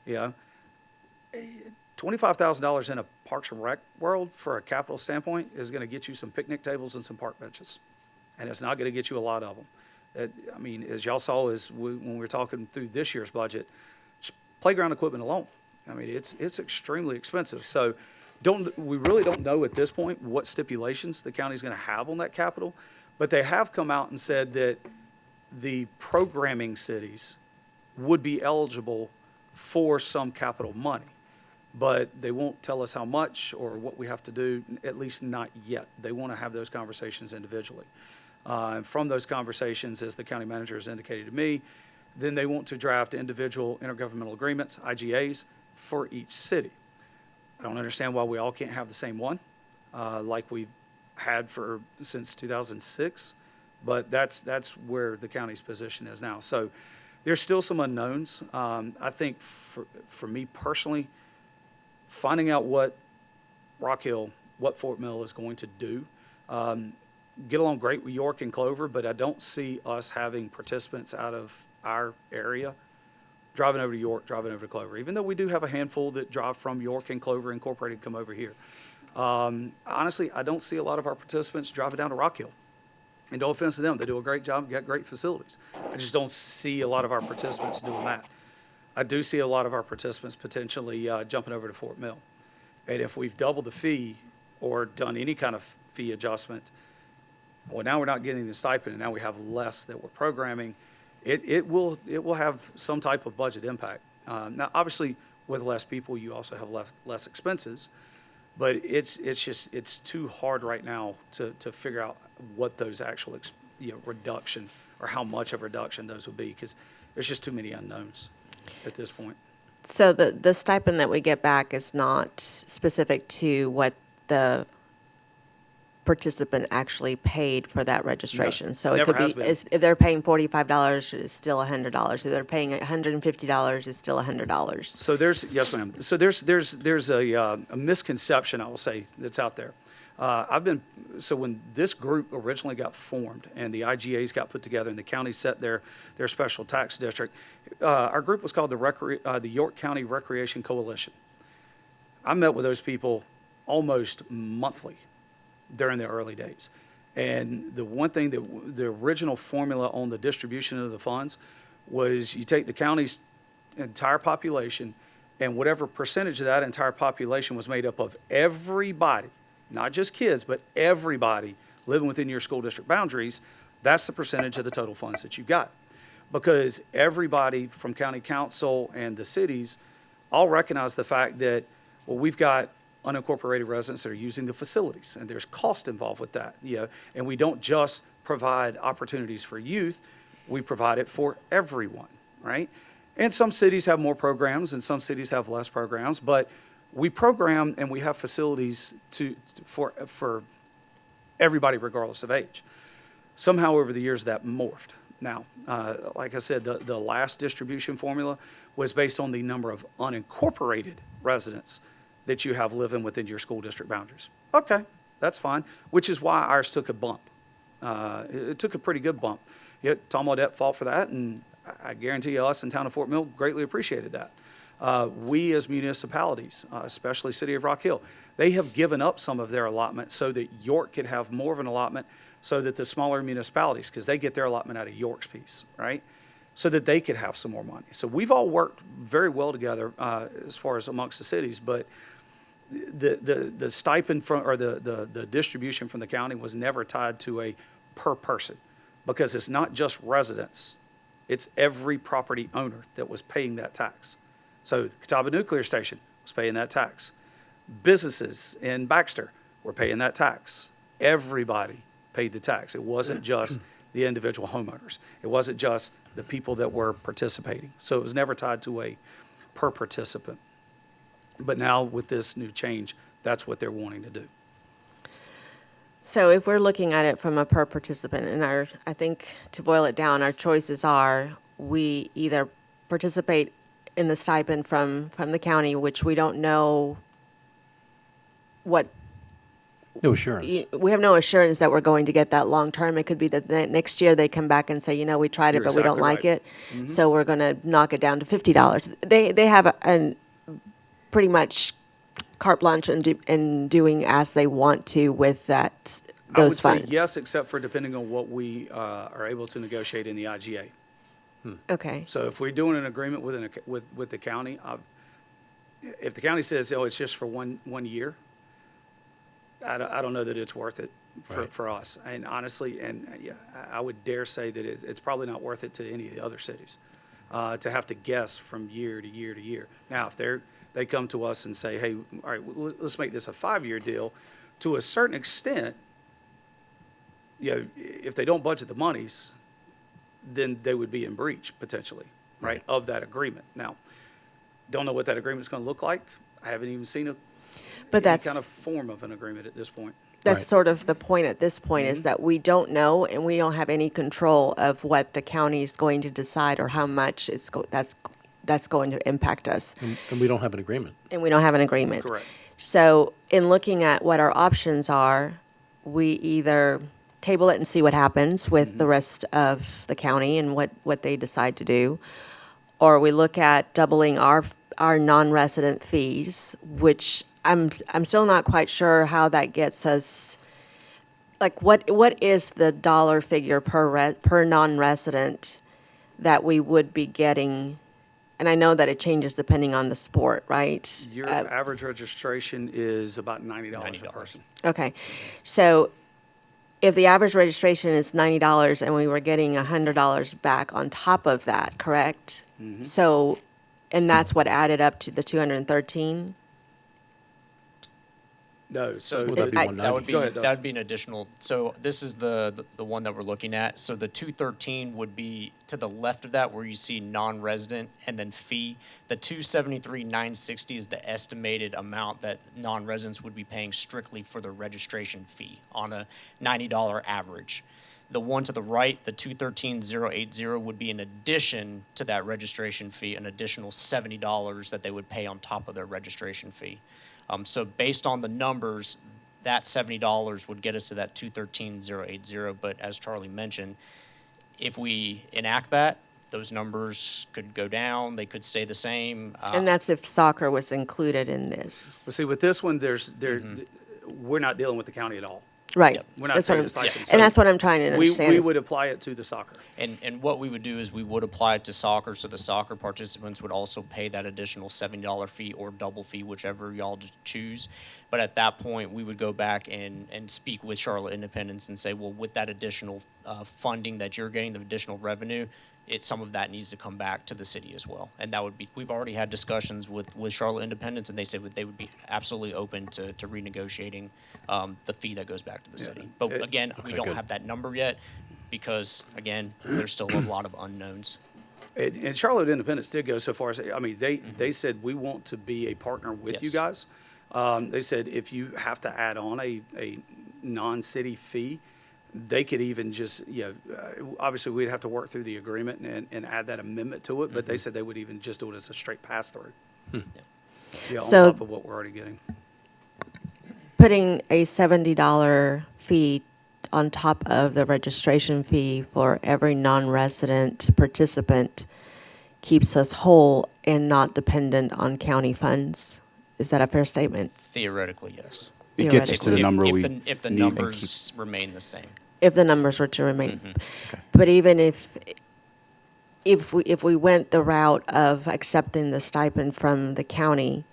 $25,000 in a Parks and Rec world for a capital standpoint is going to get you some picnic tables and some park benches, and it's not going to get you a lot of them. I mean, as y'all saw, when we were talking through this year's budget, just playground equipment alone, I mean, it's extremely expensive. So we really don't know at this point what stipulations the county's going to have on that capital, but they have come out and said that the programming cities would be eligible for some capital money, but they won't tell us how much or what we have to do, at least not yet. They want to have those conversations individually. And from those conversations, as the county manager has indicated to me, then they want to draft individual intergovernmental agreements, IGAs, for each city. I don't understand why we all can't have the same one, like we've had since 2006, but that's where the county's position is now. So there's still some unknowns. I think for me personally, finding out what Rock Hill, what Fort Mill is going to do, get along great with York and Clover, but I don't see us having participants out of our area driving over to York, driving over to Clover, even though we do have a handful that drive from York and Clover Incorporated and come over here. Honestly, I don't see a lot of our participants driving down to Rock Hill. And no offense to them, they do a great job, got great facilities. I just don't see a lot of our participants doing that. I do see a lot of our participants potentially jumping over to Fort Mill. And if we've doubled the fee or done any kind of fee adjustment, well, now we're not getting the stipend, and now we have less that we're programming. It will have some type of budget impact. Now, obviously, with less people, you also have less expenses, but it's too hard right now to figure out what those actual reduction or how much of a reduction those would be, because there's just too many unknowns at this point. So the stipend that we get back is not specific to what the participant actually paid for that registration. No, So it never could has be, been. if they're paying $45, it's still $100. If they're paying $150, it's still $100. So yes, ma'am. So there's a misconception, I will say, that's out there. So when this group originally got formed and the IGAs got put together and the county set their special tax district, our group was called the York County Recreation Coalition. I met with those people almost monthly during the early days. And the one thing that the original formula on the distribution of the funds was you take the county's entire population and whatever percentage of that entire population was made up of everybody, not just kids, but everybody living within your school district boundaries, that's the percentage of the total funds that you got. Because everybody from county council and the cities all recognize the fact that, well, we've got unincorporated residents that are using the facilities, and there's cost involved with that. And we don't just provide opportunities for youth, we provide it for everyone, right? And some cities have more programs and some cities have less programs, but we program and we have facilities for everybody regardless of age. Somehow over the years that morphed. Now, like I said, the last distribution formula was based on the number of unincorporated residents that you have living within your school district boundaries. Okay, that's fine, which is why ours took a bump. It took a pretty good bump. Yet Tom Audette fought for that, and I guarantee you us in town of Fort Mill greatly appreciated that. We as municipalities, especially City of Rock Hill, they have given up some of their allotment so that York could have more of an allotment so that the smaller municipalities, because they get their allotment out of York's piece, right? So that they could have some more money. So we've all worked very well together as far as amongst the cities, but the stipend from, or the distribution from the county was never tied to a per person, because it's not just residents, it's every property owner that was paying that tax. So Catawba Nuclear Station was paying that tax. Businesses in Baxter were paying that tax. Everybody paid the tax. It wasn't just the individual homeowners. It wasn't just the people that were participating. So it was never tied to a per participant. But now with this new change, that's what they're wanting to do. So if we're looking at it from a per participant, and I think to boil it down, our choices are we either participate in the stipend from the county, which we don't know what. No assurance. We have no assurance that we're going to get that long term. It could be that the next year they come back and say, you know, we tried it, You're but we don't exactly like right. it. So we're going to knock it down to $50. They have a pretty much carte blanche in doing as they want to with those I would funds. say yes, except for depending on what we are able to negotiate in the IGA. Okay. So if we're doing an agreement with the county, if the county says, oh, it's just for one year, I don't know that it's worth it for us. And honestly, I would dare say that it's probably not worth it to any of the other cities to have to guess from year to year to year. Now, if they come to us and say, hey, all right, let's make this a 5-year deal, to a certain extent, if they don't budget the monies, then they would be in breach potentially, right, of that agreement. Now, don't know what that agreement's going to look like. I haven't even seen any kind of form of an agreement at this point. That's Right. sort of the point at this point is that we don't know and we don't have any control of what the county is going to decide or how much that's going to impact us. And we don't have an agreement. And we don't have an agreement. Correct. So in looking at what our options are, we either table it and see what happens with the rest of the county and what they decide to do, or we look at doubling our non-resident fees, which I'm still not quite sure how that gets us. Like, what is the dollar figure per non-resident that we would be getting? And I know that it changes depending on the sport, right? Your average registration is about $90 a person. Okay, so if the average registration is $90 and we were getting $100 back on top of that, correct? So, and that's what added up to the 213? No, so Would that be I- 190? That would be, Go ahead, Dustin. that would be an additional, so this is the one that we're looking at. So the 213 would be to the left of that where you see non-resident and then fee. The 273,960 is the estimated amount that non-residents would be paying strictly for the registration fee on a $90 average. The one to the right, the 213,080 would be in addition to that registration fee, an additional $70 that they would pay on top of their registration fee. So based on the numbers, that $70 would get us to that 213,080. But as Charlie mentioned, if we enact that, those numbers could go down, they could stay the same. And that's if soccer was included in this. But see, with this one, we're not dealing with the county at all. Right. Yep. We're not That's what taking I'm- the stipend. And that's what I'm trying to We understand. is- would apply it to the soccer. And what we would do is we would apply it to soccer, so the soccer participants would also pay that additional $70 fee or double fee, whichever y'all choose. But at that point, we would go back and speak with Charlotte Independence and say, well, with that additional funding that you're getting, the additional revenue, some of that needs to come back to the city as well. And that would be, we've already had discussions with Charlotte Independence, and they said they would be absolutely open to renegotiating the fee that goes back to the city. But again, we don't have that number yet because, again, there's still a lot of unknowns. And Charlotte Independence did go so far as, they said, we want to be a partner with you Yes. guys. They said if you have to add on a non-city fee, they could even just, obviously we'd have to work through the agreement and add that amendment to it, but they said they would even just do it as a straight pass-through. Yeah, on So- top of what we're already getting. Putting a $70 fee on top of the registration fee for every non-resident participant keeps us whole and not dependent on county funds. Is that a fair statement? Theoretically, yes. It gets us to the If- number if we the- If the need and numbers remain the same. If the numbers were to remain. But even if we went the route of accepting the stipend from the county,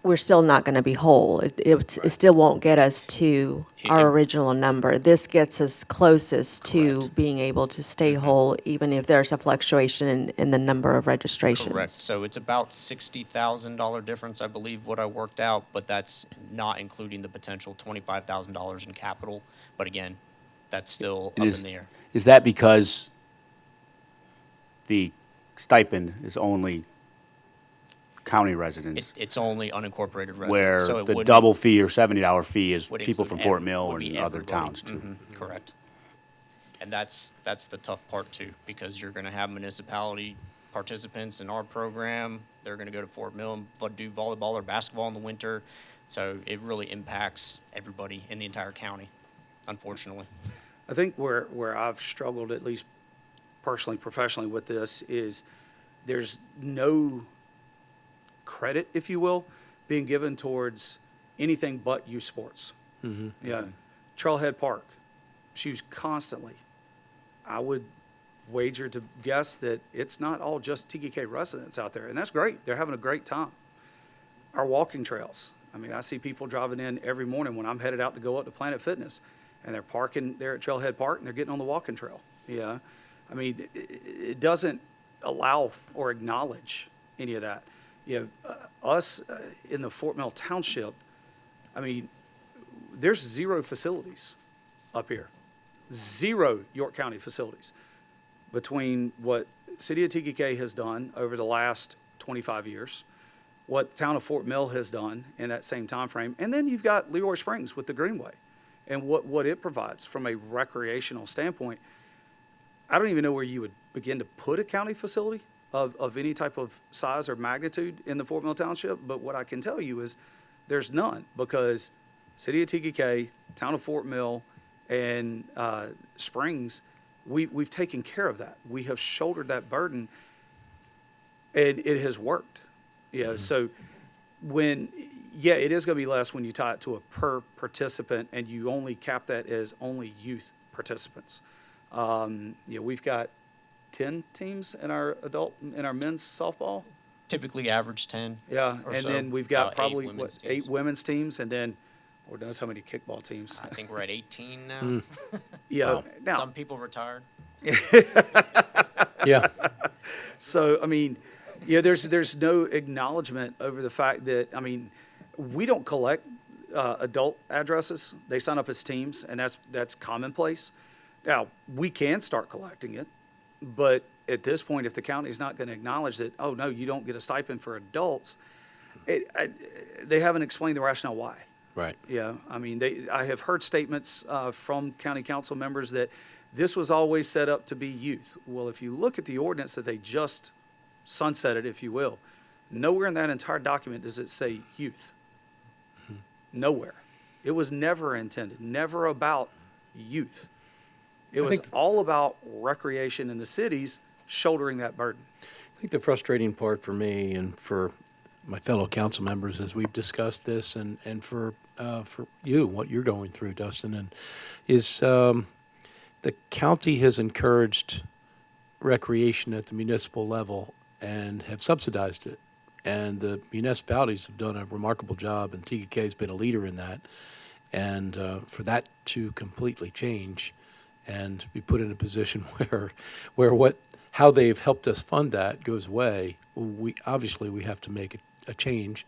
we're still not going to be whole. It still won't get us to our It- original number. This gets us closest to Correct. being able to stay whole, even if there's a fluctuation in the number of registrations. Correct. So it's about $60,000 difference, I believe, what I worked out, but that's not including the potential $25,000 in capital. But again, that's still up in the air. Is that because the stipend is only county residents, It's only unincorporated residents. where so it the wouldn't- double fee or $70 fee is would people include from Fort every- Mill would be and other everybody. towns too? Correct. And that's the tough part too, because you're gonna have municipality participants in our program. They're gonna go to Fort Mill and do volleyball or basketball in the winter. So it really impacts everybody in the entire county, unfortunately. I think where I've struggled, at least personally, professionally with this, is there's no credit, if you will, being given towards anything but youth sports. Yeah. Trailhead Park, she was constantly, I would wager to guess that it's not all just TKK residents out there, and that's great. They're having a great time. Our walking trails, I see people driving in every morning when I'm headed out to go up to Planet Fitness, and they're parking there at Trailhead Park, and they're getting on the walking trail. Yeah. It doesn't allow or acknowledge any of that. Us in the Fort Mill Township, there's 0 facilities up here. 0 York County facilities. Between what City of TKK has done over the last 25 years, what Town of Fort Mill has done in that same time frame, and then you've got Leroy Springs with the Greenway and what it provides from a recreational standpoint. I don't even know where you would begin to put a county facility of any type of size or magnitude in the Fort Mill Township, but what I can tell you is there's none, because City of TKK, Town of Fort Mill, and Springs, we've taken care of that. We have shouldered that burden, and it has worked. So it is going to be less when you tie it to a per participant, and you only cap that as only youth participants. We've got 10 teams in our men's softball. Typically average 10. Yeah, or and so. then we've got About probably, 8 teams. women's teams, and then, Lord knows how many kickball teams. I think we're at 18 now. Yeah, now, Some people retired. Yeah. so, there's no acknowledgement over the fact that, we don't collect adult addresses. They sign up as teams, and that's commonplace. Now, we can start collecting it, but at this point, if the county's not going to acknowledge that, oh, no, you don't get a stipend for adults, they haven't explained the rationale why. Right. Yeah, I have heard statements from county council members that this was always set up to be youth. Well, if you look at the ordinance that they just sunsetted, if you will, nowhere in that entire document does it say youth. Nowhere. It was never intended, never about youth. It I was think- all about recreation in the cities shouldering that burden. I think the frustrating part for me and for my fellow council members as we've discussed this and for you, what you're going through, Dustin, and is the county has encouraged recreation at the municipal level and have subsidized it. And the municipalities have done a remarkable job, and TKK has been a leader in that. And for that to completely change and be put in a position where how they've helped us fund that goes away, we have to make a change.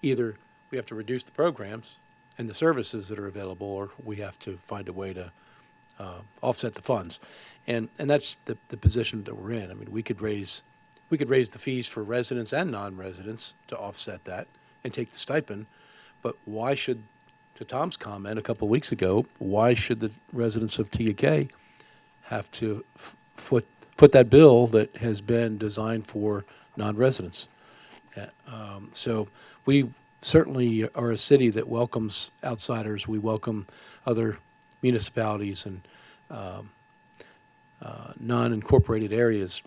Either we have to reduce the programs and the services that are available, or we have to find a way to offset the funds. And that's the position that we're in. I mean, we could raise the fees for residents and non-residents to offset that and take the stipend, but why should, to Tom's comment a couple of weeks ago, why should the residents of TKK have to foot that bill that has been designed for non-residents? So we certainly are a city that welcomes outsiders. We welcome other municipalities and non-incorporated areas,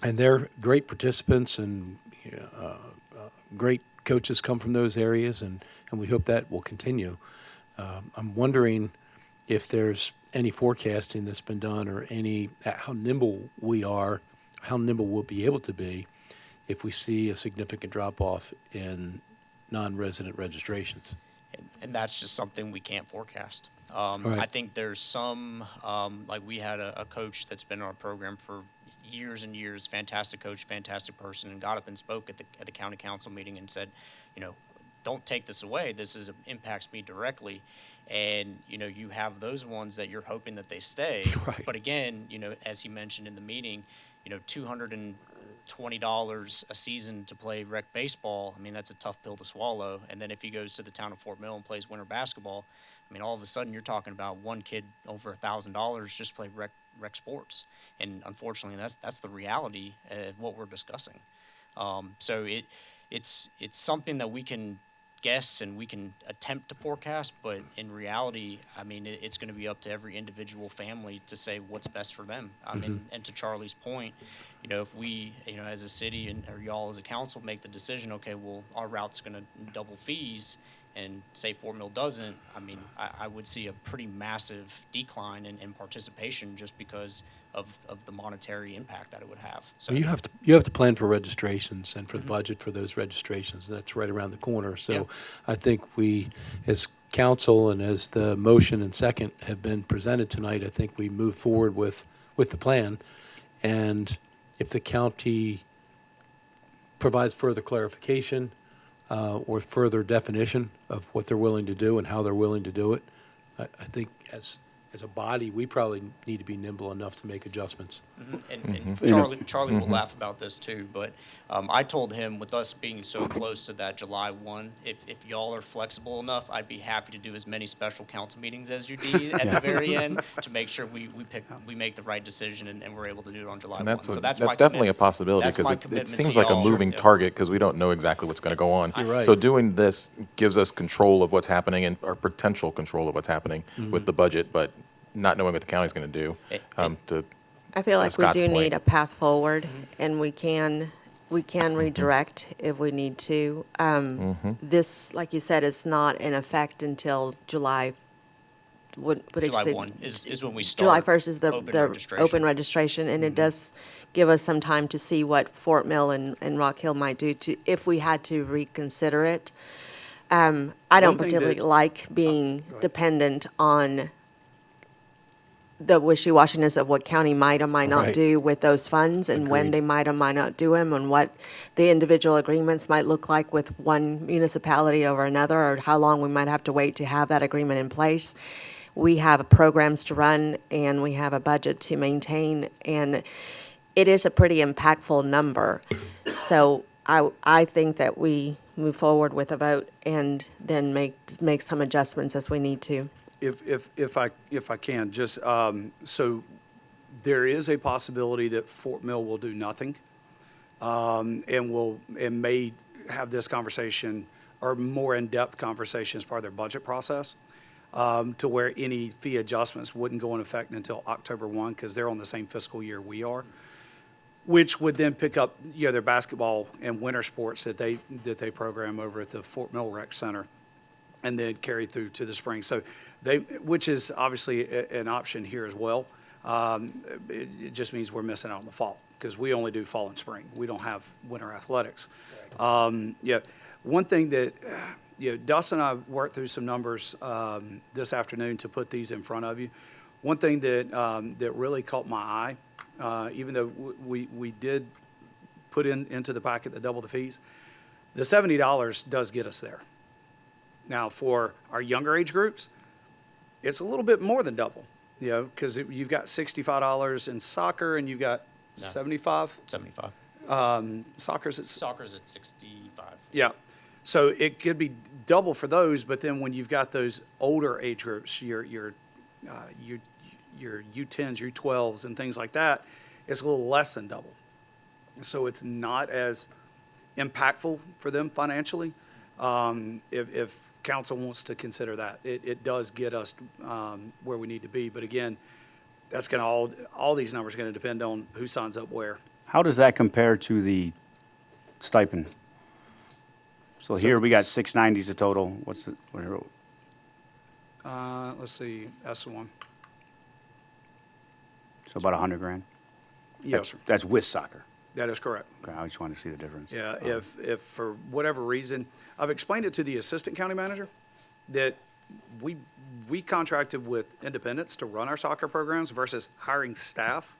and they're great participants, and great coaches come from those areas, and we hope that will continue. I'm wondering if there's any forecasting that's been done, or how nimble we are, how nimble we'll be able to be if we see a significant drop-off in non-resident registrations. And that's just something we can't forecast. Right. I think there's some, like we had a coach that's been in our program for years and years, fantastic coach, fantastic person, and got up and spoke at the county council meeting and said, don't take this away. This impacts me directly. And, you have those ones that you're hoping that they stay. Right. But again, as he mentioned in the meeting, $220 a season to play rec baseball, I mean, that's a tough pill to swallow. And then if he goes to the town of Fort Mill and plays winter basketball, I mean, all of a sudden you're talking about one kid over $1,000 just to play rec sports. And unfortunately, that's the reality of what we're discussing. So it's something that we can guess and we can attempt to forecast, but in reality, I mean, it's going to be up to every individual family to say what's best for them. I mean, and to Charlie's point, if we, as a city or y'all as a council make the decision, okay, well, our route's going to double fees, and say Fort Mill doesn't, I mean, I would see a pretty massive decline in participation just because of the monetary impact that it would have. So You have to plan for registrations and for the budget for those registrations. That's right around the corner. So Yeah. I think we, as council and as the motion and second have been presented tonight, I think we move forward with the plan. And if the county provides further clarification or further definition of what they're willing to do and how they're willing to do it, I think as a body, we probably need to be nimble enough to make adjustments. And Charlie will laugh about this too, but I told him with us being so close to that July 1, if y'all are flexible enough, I'd be happy to do as many special council meetings as you need at the very end to make sure we make the right decision and we're able to do it on July And 1. So that's that's definitely a possibility, That's my because it commitment to seems like a y'all. moving Yeah. target, because we don't know exactly what's going to go on. You're right. So doing this gives us control of what's happening, or potential control of what's happening with the budget, but not knowing what the county's going to do. I feel like we Scott's do point. need a path forward, and we can redirect if we need to. This, like you said, is not in effect until July. What did you July say? 1 is when we start. July 1st is the open the registration. open registration, and it does give us some time to see what Fort Mill and Rock Hill might do if we had to reconsider it. I don't One thing particularly that- like being go ahead. dependent on the wishy-washiness of what county might or might not Right. do with those funds, and when Agreed. they might or might not do them, and what the individual agreements might look like with one municipality over another, or how long we might have to wait to have that agreement in place. We have programs to run, and we have a budget to maintain, and it is a pretty impactful number. So I think that we move forward with a vote and then make some adjustments as we need to. If I can, just, so there is a possibility that Fort Mill will do nothing, and may have this conversation or more in-depth conversation as part of their budget process. to where any fee adjustments wouldn't go in effect until October 1, because they're on the same fiscal year we are, which would then pick up, their basketball and winter sports that they program over at the Fort Mill Rec Center, and then carry through to the spring. So which is obviously an option here as well. It just means we're missing out on the fall, because we only do fall and spring. We don't have winter athletics. One thing that, Dustin and I worked through some numbers this afternoon to put these in front of you. One thing that really caught my eye, even though we did put into the packet the double the fees, the $70 does get us there. Now, for our younger age groups, it's a little bit more than double, because you've got $65 in soccer and you've got 75. 75. Soccer's at Soccer's at 65. Yeah. So it could be double for those, but then when you've got those older age groups, your U10s, U12s, and things like that, it's a little less than double. So it's not as impactful for them financially. If council wants to consider that, it does get us where we need to be. But again, that's going to all these numbers are going to depend on who signs up where. How does that compare to the stipend? So here we got 690 is the total. What's the, Let's see, that's the one. so about 100 grand? Yes, sir. That's with soccer. That is correct. Okay, I just wanted to see the difference. Yeah, if for whatever reason, I've explained it to the assistant county manager that we contracted with independents to run our soccer programs versus hiring staff.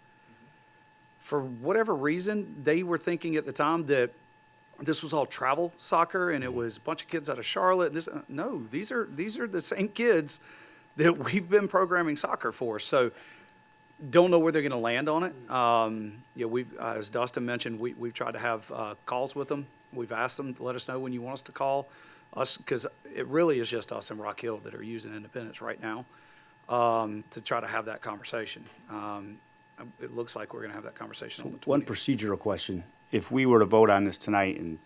For whatever reason, they were thinking at the time that this was all travel soccer and it was a bunch of kids out of Charlotte. No, these are the same kids that we've been programming soccer for. So don't know where they're going to land on it. We've, as Dustin mentioned, we've tried to have calls with them. We've asked them to let us know when you want us to call us, because it really is just us and Rock Hill that are using independence right now to try to have that conversation. It looks like we're going to have that conversation on the 20th. One procedural question. If we were to vote on this tonight and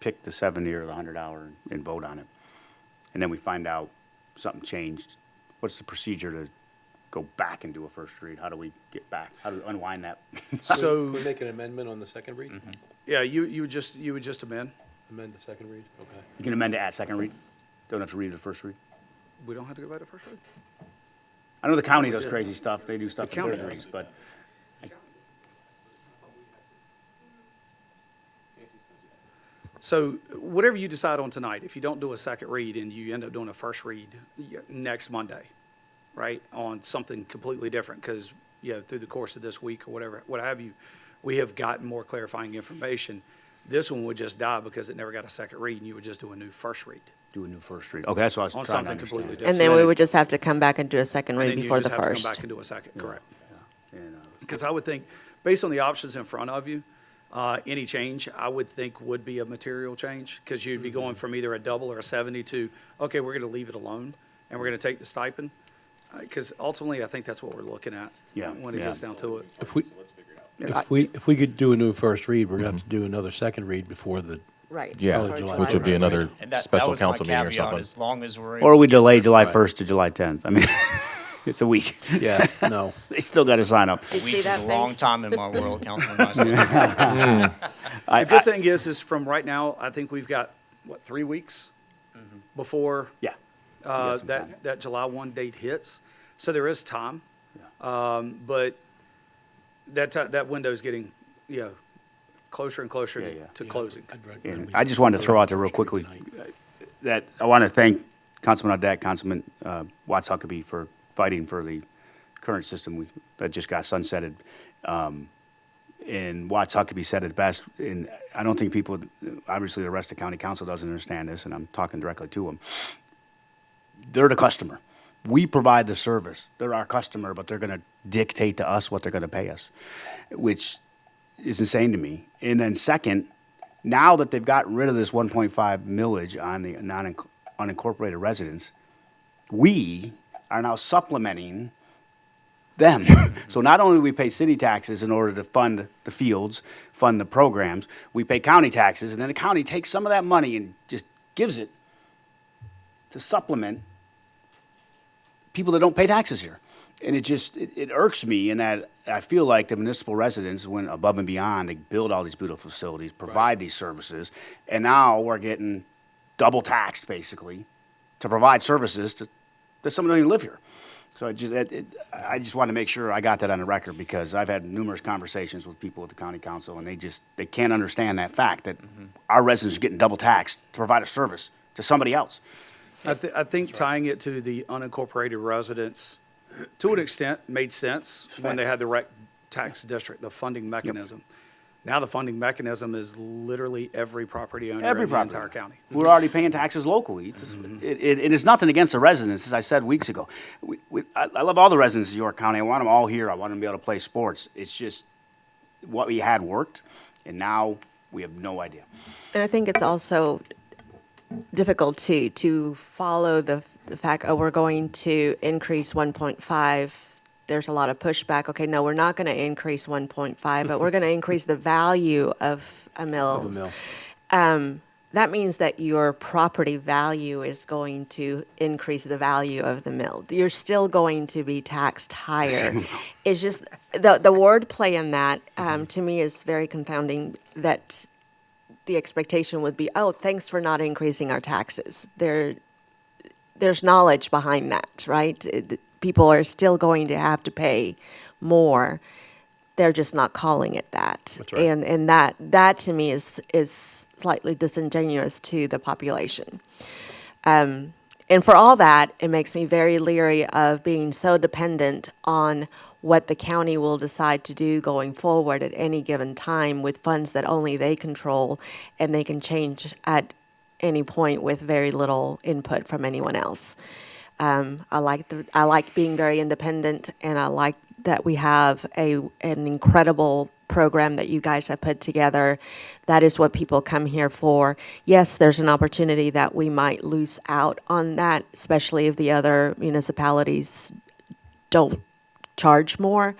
pick the 70 or the $100 and vote on it, and then we find out something changed, what's the procedure to go back and do a first read? How do we get back? How do we unwind that? So Can we make an amendment on the second read? yeah, you would just amend. Amend the second read? Okay. You can amend it at second read? Don't have to read the first read? We don't have to go back to first read. I know the county does crazy stuff. They do stuff The in county third does. reads, but So whatever you decide on tonight, if you don't do a second read and you end up doing a first read next Monday, right, on something completely different, because, through the course of this week or whatever, what have you, we have gotten more clarifying information. This one would just die because it never got a second read, and you would just do a new first read do a new first read. Okay, that's what I was on trying to something completely understand. different. And then we would just have to come back and do a second And read then you before the just have to come first. back and do a second, correct. And, Because I would think, based on the options in front of you, any change, I would think would be a material change, because you'd be going from either a double or a 70 to, okay, we're going to leave it alone, and we're going to take the stipend. Because ultimately, I think that's what we're looking at when it gets down to it. If we could do a new first read, we're gonna have to do another second read before the, Right. Yeah, Probably July which would be first. another And that special was my council meeting or caveat, something. as long as we're able or we to get delay there. July Right. 1st to July 10th. I mean, it's a week. yeah, no. They still got to sign up. You A see week that is a long face? time in my world, Councilman Nyson. The good thing is from right now, I think we've got, 3 weeks before Yeah. got some time. that July 1 date hits. So there is time. But that window's getting, closer and closer Yeah. to closing. I'd recommend And we I just wanted to vote throw on out there real first read quickly tonight. that I want to thank Councilman Audette, Councilman Watts Huckabee for fighting for the current system that just got sunsetted. And Watts Huckabee said it best, and I don't think people, obviously the rest of county council doesn't understand this, and I'm talking directly to them. They're the customer. We provide the service. They're our customer, but they're going to dictate to us what they're going to pay us, which is insane to me. And then second, now that they've gotten rid of this 1.5 millage on the unincorporated residents, we are now supplementing them. So not only do we pay city taxes in order to fund the fields, fund the programs, we pay county taxes, and then the county takes some of that money and just gives it to supplement people that don't pay taxes here. And it irks me in that I feel like the municipal residents went above and beyond to build all these beautiful facilities, provide these services, and now we're getting double taxed, basically, to provide services to someone who don't even live here. So I just wanted to make sure I got that on the record, because I've had numerous conversations with people at the county council, and they can't understand that fact that our residents are getting double taxed to provide a service to somebody else. I think tying it to the unincorporated residents, to an extent, made sense when they had the rec tax district, the funding mechanism. Now the funding mechanism is literally every property owner in the entire county. We're already paying taxes locally. It is nothing against the residents, as I said weeks ago. I love all the residents of York County. I want them all here. I want them to be able to play sports. It's just what we had worked, and now we have no idea. And I think it's also difficult to follow the fact, oh, we're going to increase 1.5. There's a lot of pushback. Okay, no, we're not going to increase 1.5, but we're going to increase the value of a mill. That means that your property value is going to increase the value of the mill. You're still going to be taxed higher. It's just the wordplay in that, to me, is very confounding. That the expectation would be, oh, thanks for not increasing our taxes. There's knowledge behind that, right? People are still going to have to pay more. They're just not calling it that. That's right. And that to me is slightly disingenuous to the population. And for all that, it makes me very leery of being so dependent on what the county will decide to do going forward at any given time with funds that only they control, and they can change at any point with very little input from anyone else. I like being very independent, and I like that we have an incredible program that you guys have put together. That is what people come here for. Yes, there's an opportunity that we might lose out on that, especially if the other municipalities don't charge more.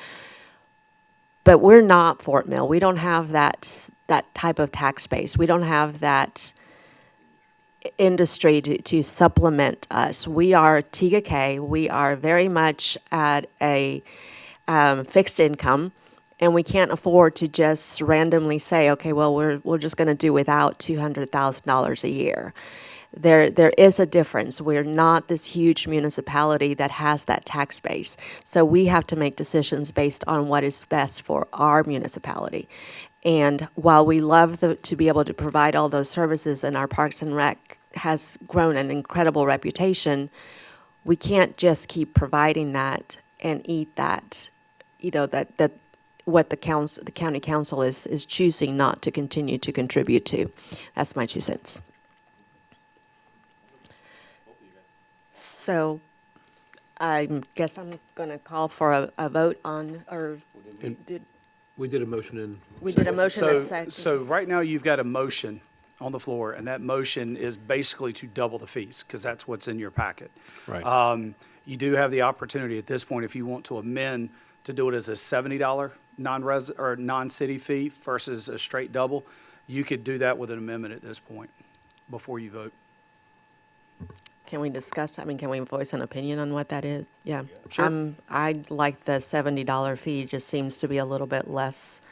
But we're not Fort Mill. We don't have that type of tax base. We don't have that industry to supplement us. We are TGK. We are very much at a fixed income, and we can't afford to just randomly say, okay, well, we're just going to do without $200,000 a year. There is a difference. We're not this huge municipality that has that tax base. So we have to make decisions based on what is best for our municipality. And while we love to be able to provide all those services, and our Parks and Rec has grown an incredible reputation, we can't just keep providing that and eat that, that what the county council is choosing not to continue to contribute to. That's my 2 cents. So I guess I'm going to call for a vote on, or We did a motion in. we did a motion a second. So right now, you've got a motion on the floor, and that motion is basically to double the fees, because that's what's in your packet. Right. You do have the opportunity at this point, if you want to amend, to do it as a $70 non-city fee versus a straight double. You could do that with an amendment at this point, before you vote. Can we discuss, can we voice an opinion on what that is? Yeah. Sure. I like the $70 fee, just seems to be a little bit less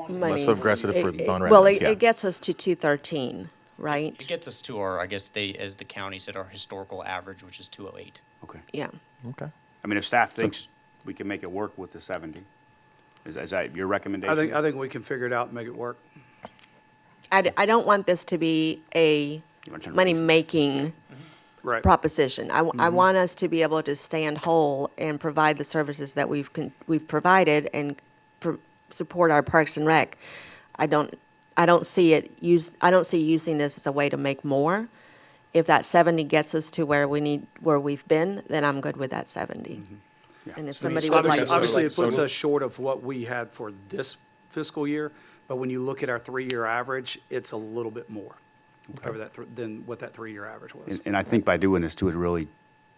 money. Less aggressive for non-residents, Well, yeah. it gets us to 213, right? It gets us to our, I guess as the county said, our historical average, which is 208. Okay. Yeah. Okay. I mean, if staff thinks we can make it work with the 70, is that your recommendation? I think we can figure it out and make it work. I don't want this to be a You want to- money-making Right. proposition. I want us to be able to stand whole and provide the services that we've provided and support our Parks and Rec. I don't see using this as a way to make more. If that 70 gets us to where we've been, then I'm good with that 70. And if somebody would like to. Obviously, it puts us short of what we had for this fiscal year, but when you look at our 3-year average, it's a little bit more over that than what that 3-year average was. And I think by doing this too,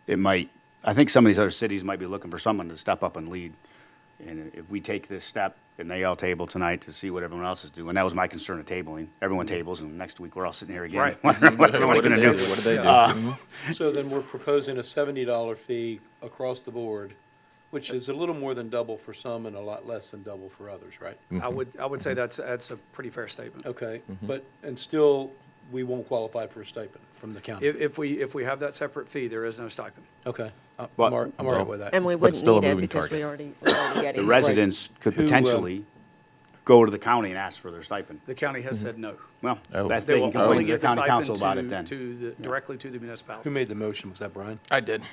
I think some of these other cities might be looking for someone to step up and lead And if we take this step and they all table tonight to see what everyone else is doing, that was my concern of tabling. Everyone tables and next week we're all sitting here again. Right. wondering what everyone's gonna do. What did they do? So then we're proposing a $70 fee across the board, which is a little more than double for some and a lot less than double for others, right? I would say that's a pretty fair statement. Okay, but, and still, we won't qualify for a stipend from the county? If we have that separate fee, there is no stipend. Okay, I'm But- all right with that. And we But wouldn't still a need it moving because target. we're already getting. The residents could Who, potentially go to the county and ask for their stipend. The county has said no. Well, Oh. that's, They they will can only complain to give the the county council about it stipend then. directly to the municipalities. Who made the motion? Was that Brian? I did.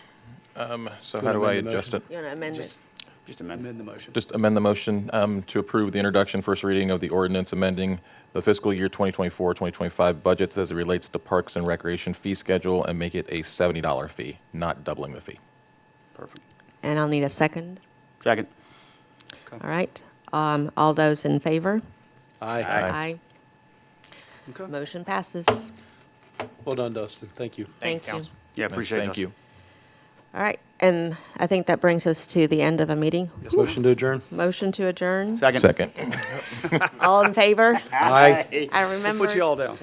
So Can how do we I amend the adjust it? motion? You want to amend it? Just amend. Amend the motion. Just amend the motion to approve the introduction, first reading of the ordinance amending the fiscal year 2024, 2025 budgets as it relates to Parks and Recreation fee schedule and make it a $70 fee, not doubling the fee. Perfect. And I'll need a second. Second. All right. All those in favor? Aye. Aye. Okay. Motion passes. Well done, Dustin. Thank you. Thank you. council. Yeah, appreciate it. Thank you. All right. And I think that brings us to the end of a meeting. Motion to adjourn? Motion to adjourn. Second. Second. All in favor? Aye. I remember. Put you all down.